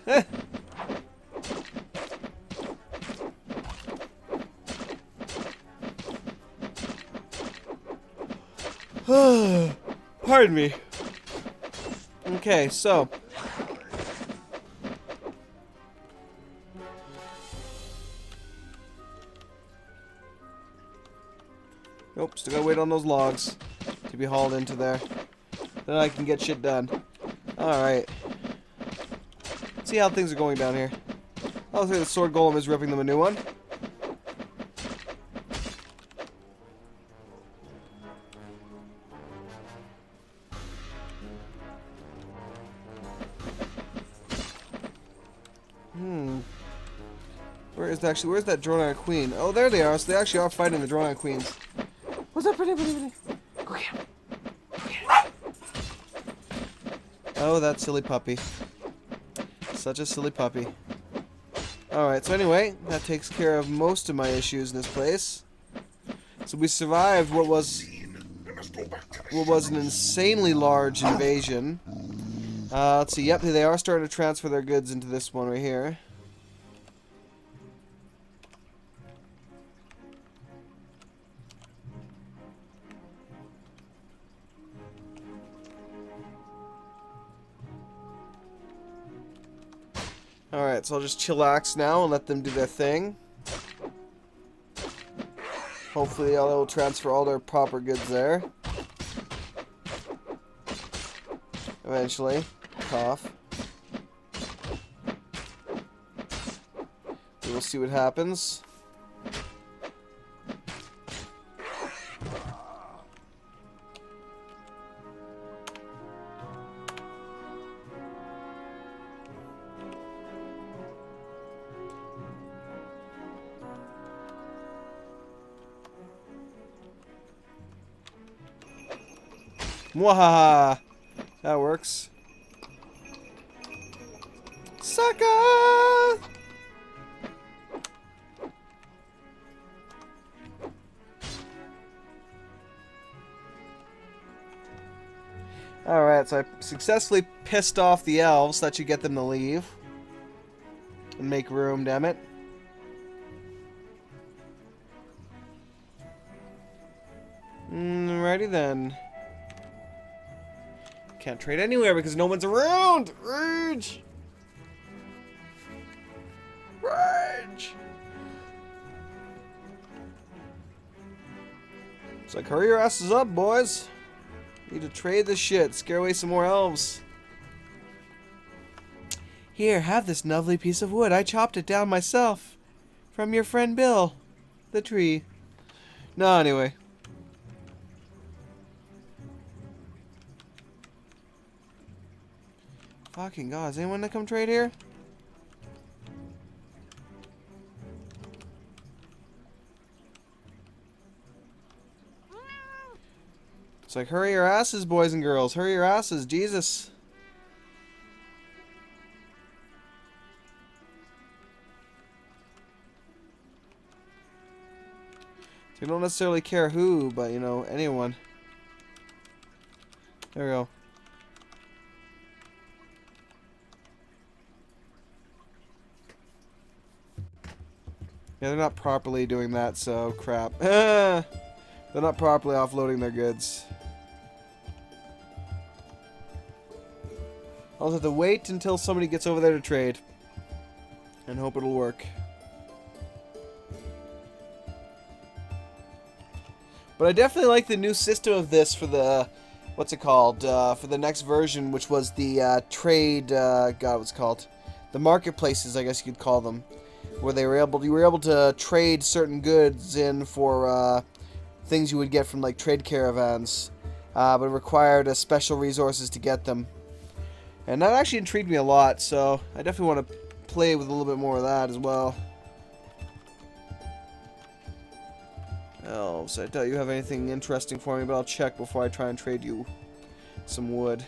Pardon me. Okay, so. Nope, still gotta wait on those logs to be hauled into there. Then I can get shit done. Alright. See how things are going down here. I'll say the sword golem is ripping them a new one. Where's that Dronite Queen? Oh, there they are. So they actually are fighting the Dronite Queens. What's up, pretty? Go get him. Oh, that silly puppy. Such a silly puppy. Alright, so anyway, that takes care of most of my issues in this place. So we survived what was an insanely large invasion. Let's see. Yep, they are starting to transfer their goods into this one right here. Alright, so I'll just chillax now and let them do their thing. Hopefully they'll transfer all their proper goods there. Eventually. Cough. We will see what happens. Mwahaha! That works. Sucker! Alright, so I successfully pissed off the elves. That should get them to leave. And make room, damn it. Alrighty then. Can't trade anywhere because no one's around! Rage! Rage! It's like, hurry your asses up, boys. Need to trade this shit. Scare away some more elves. Here, have this lovely piece of wood. I chopped it down myself. From your friend Bill. The tree. No, anyway. Fucking god, is anyone gonna come trade here? It's like, hurry your asses, boys and girls. Hurry your asses, Jesus. So you don't necessarily care who, but, you know, anyone. There we go. Yeah, they're not properly doing that, so crap. They're not properly offloading their goods. I'll have to wait until somebody gets over there to trade. And hope it'll work. But I definitely like the new system of this for the... What's it called? For the next version, which was the trade... God, what's it called? The marketplaces, I guess you could call them. Where you were able to trade certain goods in for things you would get from like trade caravans, but it required special resources to get them, and that actually intrigued me a lot. So I definitely want to play with a little bit more of that as well. Elves, I doubt you have anything interesting for me, but I'll check before I try and trade you some wood.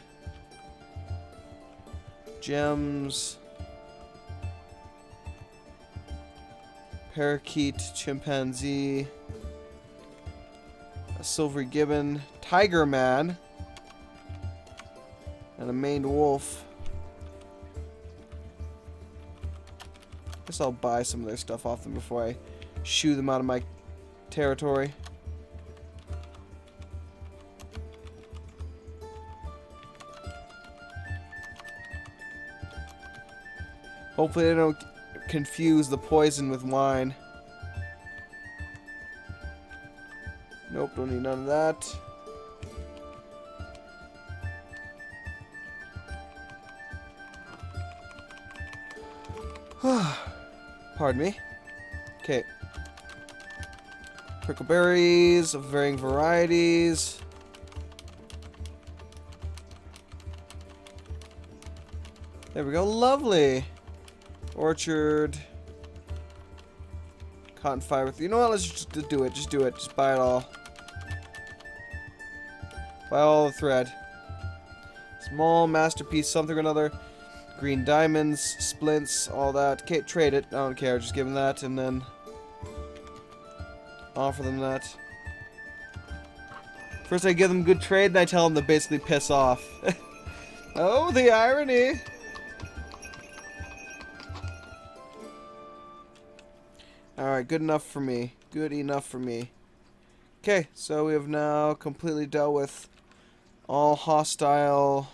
Gems. Parakeet, chimpanzee, a silvery gibbon, tiger man, and a maned wolf. Guess I'll buy some of their stuff off them before I shoo them out of my territory. Hopefully they don't confuse the poison with wine. Nope. Nope, don't need none of that. Pardon me. Okay. Prickleberries of varying varieties. There we go. Lovely. Orchard. Cotton fiber. You know what? Let's just do it. Just do it. Just buy it all. Buy all the thread. Small masterpiece, something or another. Green diamonds, splints, all that. Okay, trade it. I don't care. Just give them that and then offer them that. First I give them good trade, and I tell them to basically piss off. Oh, the irony! Alright, good enough for me. Good enough for me. Okay, so we have now completely dealt with all hostile...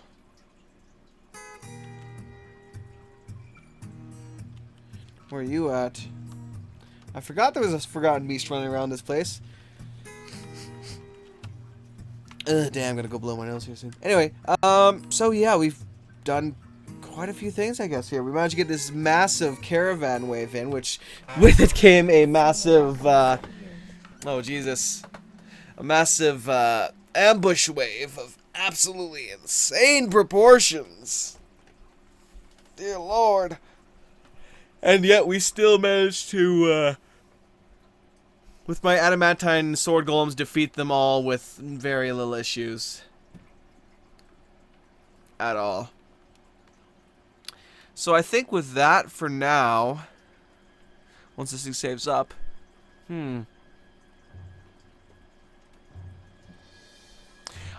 Where are you at? I forgot there was a forgotten beast running around this place. Damn, I'm gonna go blow my nose here soon. Anyway, so yeah, we've done quite a few things, I guess, here. We managed to get this massive caravan wave in, which with it came a massive, oh Jesus, a massive, ambush wave of absolutely insane proportions. Dear Lord. And yet we still managed to, with my adamantine sword golems, defeat them all with very little issues. At all. So I think with that for now, once this thing saves up, I'm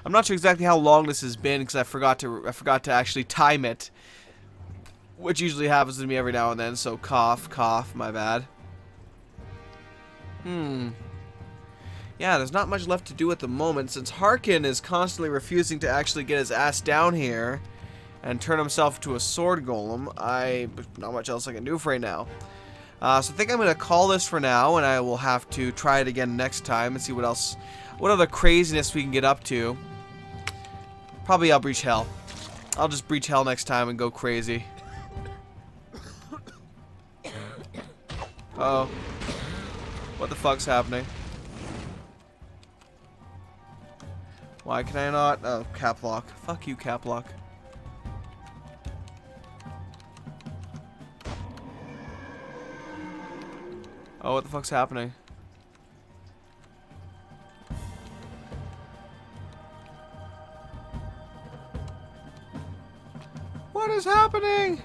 not sure exactly how long this has been because I forgot to actually time it. Which usually happens to me every now and then, so cough, cough, my bad. Yeah, there's not much left to do at the moment, since Harkin is constantly refusing to actually get his ass down here and turn himself into a sword golem. Not much else I can do for right now. So I think I'm going to call this for now, and I will have to try it again next time and see what other craziness we can get up to. Probably I'll breach hell. I'll just breach hell next time and go crazy. Uh oh. What the fuck's happening? Why can I not? Oh, cap lock. Fuck you, cap lock. Oh, what the fuck's happening? What is happening?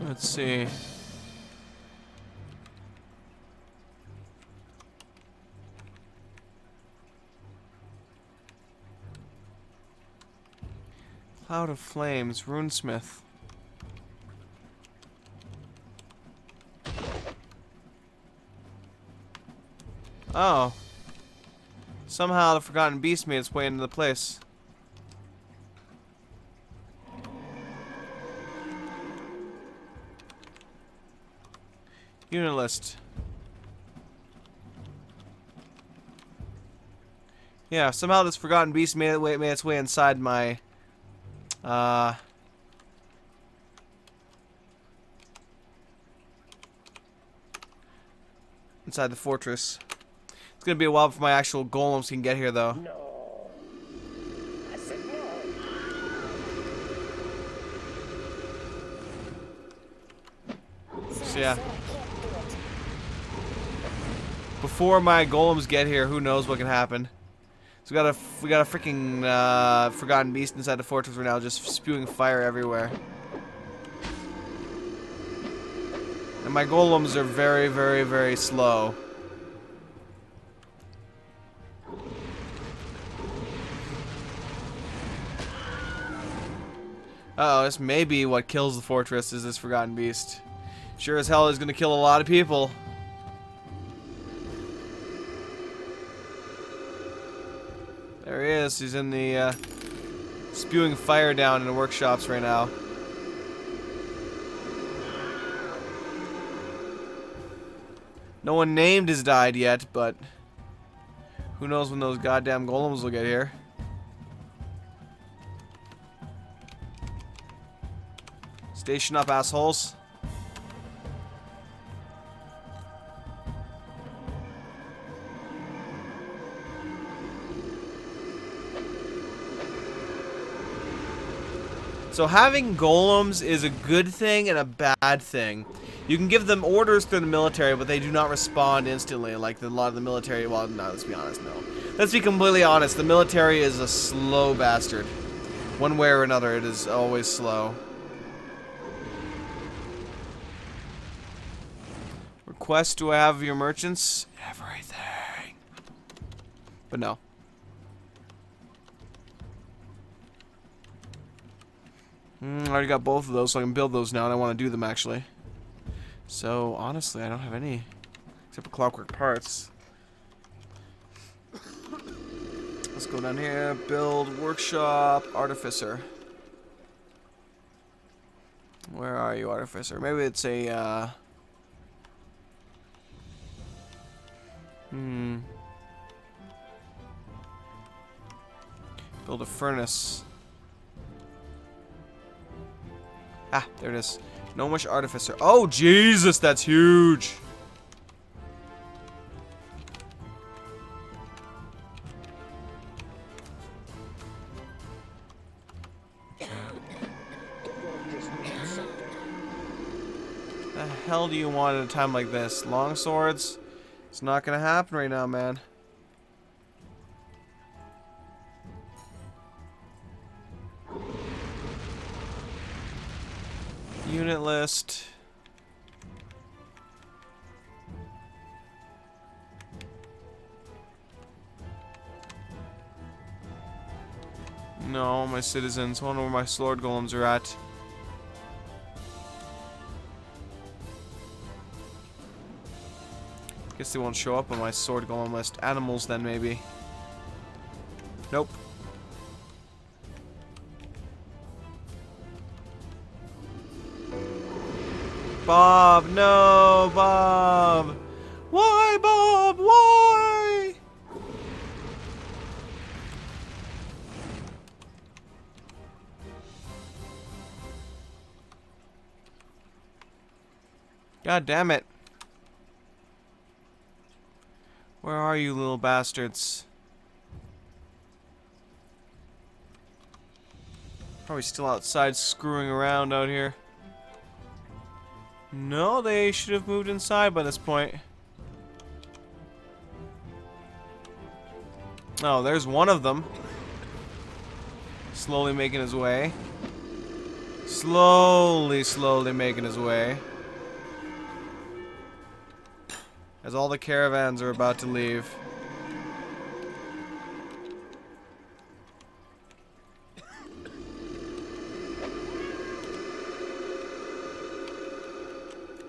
Let's see. Cloud of Flames, Runesmith. Oh. Somehow the Forgotten Beast made its way into the place. Unit list. Yeah, somehow this Forgotten Beast made its way inside my inside the fortress. It's gonna be a while before my actual golems can get here, though. No. I said no. So yeah. Before my golems get here, who knows what can happen. So we got a freaking Forgotten Beast inside the fortress right now, just spewing fire everywhere. And my golems are very, very, very slow. Uh-oh, this may be what kills the fortress, is this Forgotten Beast. Sure as hell is gonna kill a lot of people. There he is. He's in the spewing fire down in the workshops right now. No one named has died yet, but who knows when those goddamn golems will get here. Station up, assholes. So having golems is a good thing and a bad thing. You can give them orders through the military, but they do not respond instantly like a lot of the military. Well, no, let's be honest, no. Let's be completely honest. The military is a slow bastard. One way or another, it is always slow. Request, do I have your merchants? Everything. But no. I already got both of those, so I can build those now, and I want to do them, actually. So, honestly, I don't have any, except for clockwork parts. Let's go down here, build, workshop, artificer. Where are you, artificer? Maybe it's a, build a furnace. Ah, there it is. Gnomish artificer. Oh, Jesus, that's huge. The hell do you want at a time like this? Long swords? It's not gonna happen right now, man. Unit list. No, my citizens. I wonder where my sword golems are at. Guess they won't show up on my sword golem list. Animals, then, maybe. Nope. Bob, no, Bob. Why, Bob? Why? God damn it. Where are you, little bastards? Probably still outside screwing around out here. No, they should have moved inside by this point. Oh, there's one of them. Slowly making his way. Slowly making his way. As all the caravans are about to leave.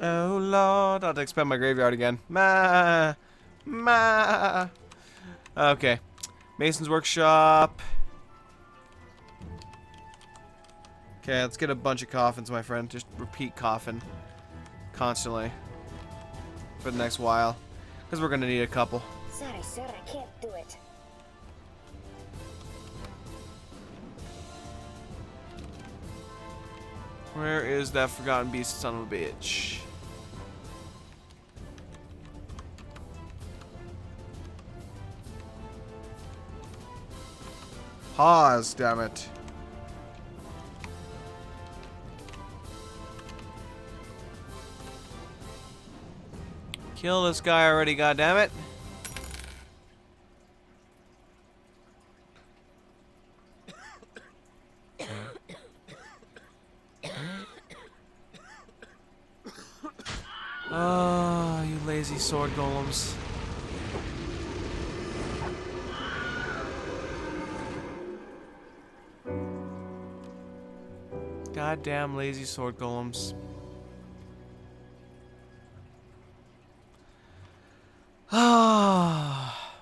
Oh Lord, I'll have to expand my graveyard again. Ma. Okay. Mason's workshop. Okay, let's get a bunch of coffins, my friend. Just repeat coffin. Constantly. For the next while. Because we're gonna need a couple. Sorry, sir, I can't do it. Where is that forgotten beast, son of a bitch? Pause, damn it. Kill this guy already, goddammit. Oh, you lazy sword golems. Goddamn lazy sword golems. Ah.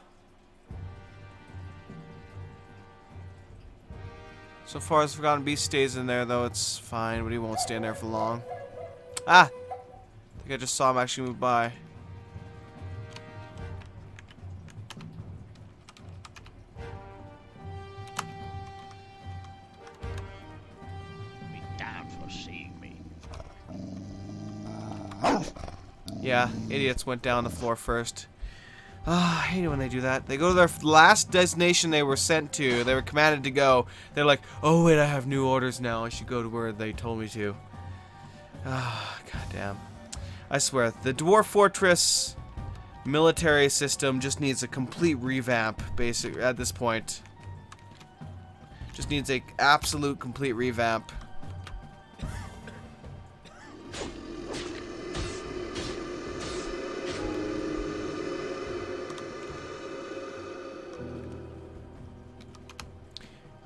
So far as Forgotten Beast stays in there, though, it's fine, but he won't stay in there for long. Ah! I think I just saw him actually move by. Yeah, idiots went down the floor first. Ah, I hate it when they do that. They go to their last destination they were sent to. They were commanded to go. They're like, oh wait, I have new orders now. I should go to where they told me to. Ah, goddamn. I swear, the Dwarf Fortress military system just needs a complete revamp, basically, at this point. Just needs a absolute complete revamp.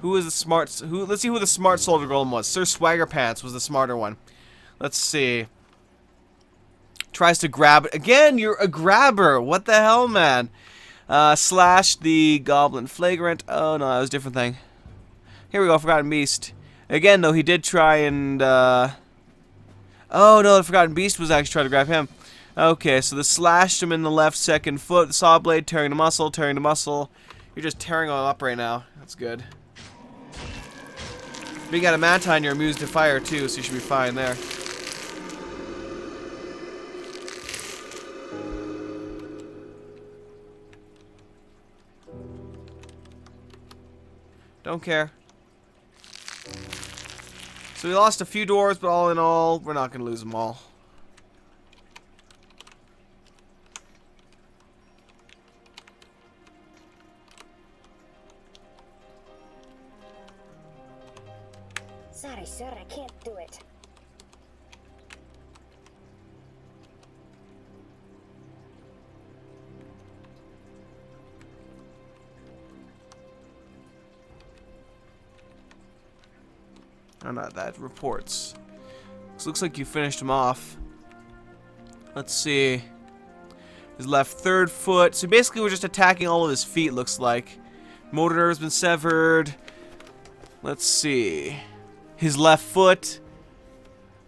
Who is the smart? Let's see who the smart soldier golem was. Sir Swagger Pants was the smarter one. Let's see. Tries to grab it again. You're a grabber. What the hell, man? Slash the goblin flagrant. Oh no, that was a different thing. Here we go. Forgotten Beast. Again, though, he did try and. Oh no, the Forgotten Beast was actually trying to grab him. Okay, so the slashed him in the left second foot. The saw blade tearing the muscle, tearing the muscle. You're just tearing him up right now. That's good. Being adamantine, you're immune to fire too, so you should be fine there. Don't care. So we lost a few doors, but all in all, we're not going to lose them all. Sorry, sir, I can't do it. Oh, not that. Reports. So looks like you finished him off. Let's see. His left third foot. So basically we're just attacking all of his feet, looks like. Motor nerve has been severed. Let's see. His left foot.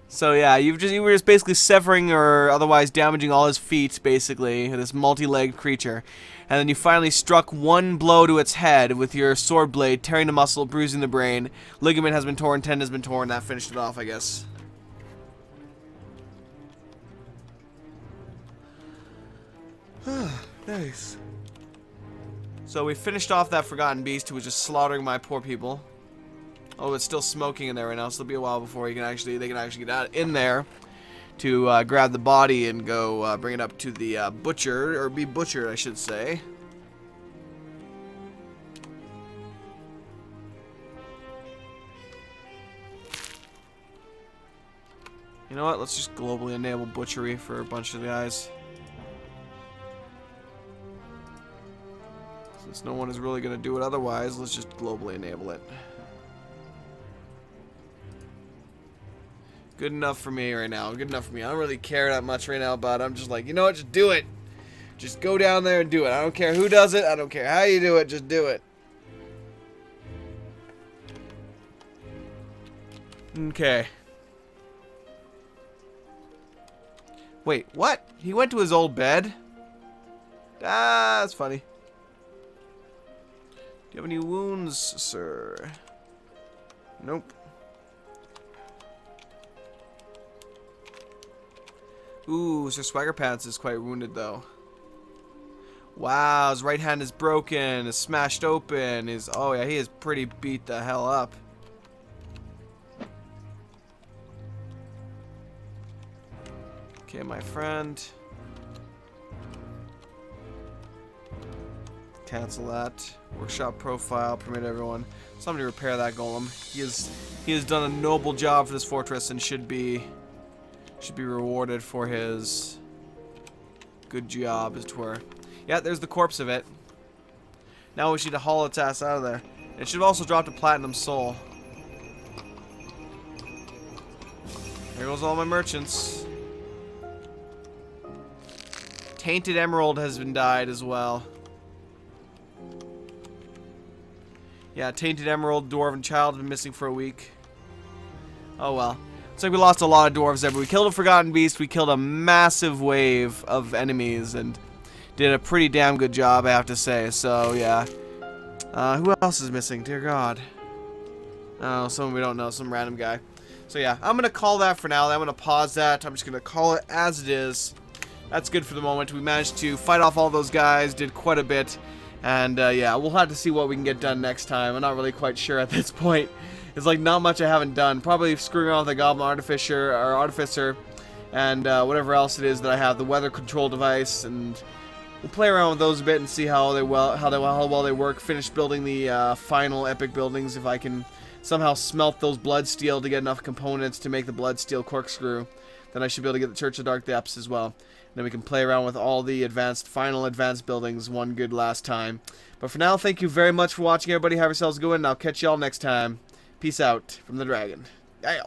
So yeah, you were just basically severing or otherwise damaging all his feet, basically, this multi-legged creature. And then you finally struck one blow to its head with your sword blade, tearing the muscle, bruising the brain. Ligament has been torn, tendon has been torn. That finished it off, I guess. Nice. So we finished off that Forgotten Beast who was just slaughtering my poor people. Oh, it's still smoking in there right now, so it'll be a while before they can actually get out in there to grab the body and go bring it up to the butcher, or be butchered, I should say. You know what? Let's just globally enable butchery for a bunch of the guys. Since no one is really going to do it otherwise, let's just globally enable it. Good enough for me right now. Good enough for me. I don't really care that much right now, but I'm just like, you know what? Just do it. Just go down there and do it. I don't care who does it. I don't care how you do it. Just do it. Okay. Wait, what? He went to his old bed? Ah, that's funny. Do you have any wounds, sir? Nope. Ooh, Sir Swagger Pants is quite wounded, though. Wow, his right hand is broken, is smashed open. Oh yeah, he is pretty beat the hell up. Okay, my friend. Cancel that. Workshop profile, permit everyone. Somebody repair that golem. He has done a noble job for this fortress and should be rewarded for his good job, as it were. Yeah, there's the corpse of it. Now we just need to haul its ass out of there. It should have also dropped a platinum soul. There goes all my merchants. Tainted emerald has been dyed as well. Yeah, tainted emerald, dwarven child have been missing for a week. Oh well. Looks like we lost a lot of dwarves there, but we killed a Forgotten Beast, we killed a massive wave of enemies, and did a pretty damn good job, I have to say, so yeah. Who else is missing? Dear God. Oh, someone we don't know, some random guy. So yeah, I'm going to call that for now. I'm going to pause that. I'm just going to call it as it is. that's good for the moment. We managed to fight off all those guys, did quite a bit, and yeah, we'll have to see what we can get done next time. I'm not really quite sure at this point. It's like not much I haven't done. Probably screwing around with the Goblin Artificer, and whatever else it is that I have, the weather control device, and we'll play around with those a bit and see how well they work. Finish building the final epic buildings. If I can somehow smelt those blood steel to get enough components to make the blood steel corkscrew, then I should be able to get the Church of Dark Depths as well. And then we can play around with all the final advanced buildings one good last time. But for now, thank you very much for watching, everybody. Have yourselves a good one, and I'll catch y'all next time. Peace out from the dragon. Yeah.